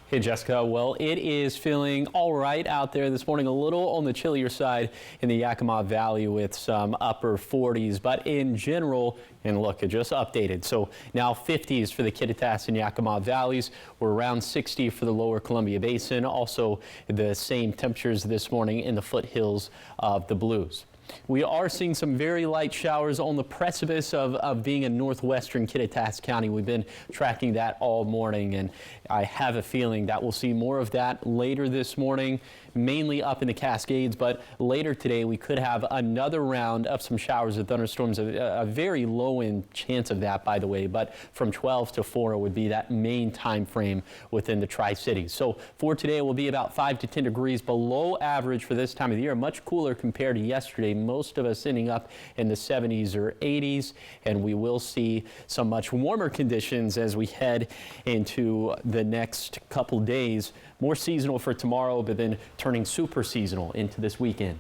S29: Hey, Jessica. Well, it is feeling all right out there this morning, a little on the chillier side in the Yakima Valley with some upper 40s, but in general, and look, it just updated. So now 50s for the Kittitas and Yakima Valleys. We're around 60 for the lower Columbia Basin. Also the same temperatures this morning in the foothills of the Blues. We are seeing some very light showers on the precipice of being in northwestern Kittitas County. We've been tracking that all morning, and I have a feeling that we'll see more of that later this morning, mainly up in the Cascades, but later today we could have another round of some showers and thunderstorms, a very low end chance of that, by the way, but from 12 to 4 would be that main time frame within the Tri-Cities. So for today, it will be about 5 to 10 degrees below average for this time of the year, much cooler compared to yesterday. Most of us ending up in the 70s or 80s, and we will see some much warmer conditions as we head into the next couple days. More seasonal for tomorrow, but then turning super seasonal into this weekend.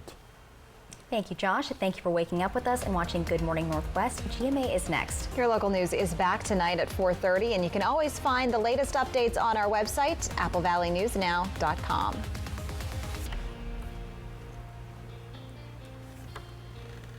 S2: Thank you, Josh. Thank you for waking up with us and watching Good Morning Northwest. GMA is next.
S1: Your local news is back tonight at 4:30, and you can always find the latest updates on our website, applevalleynewsnow.com.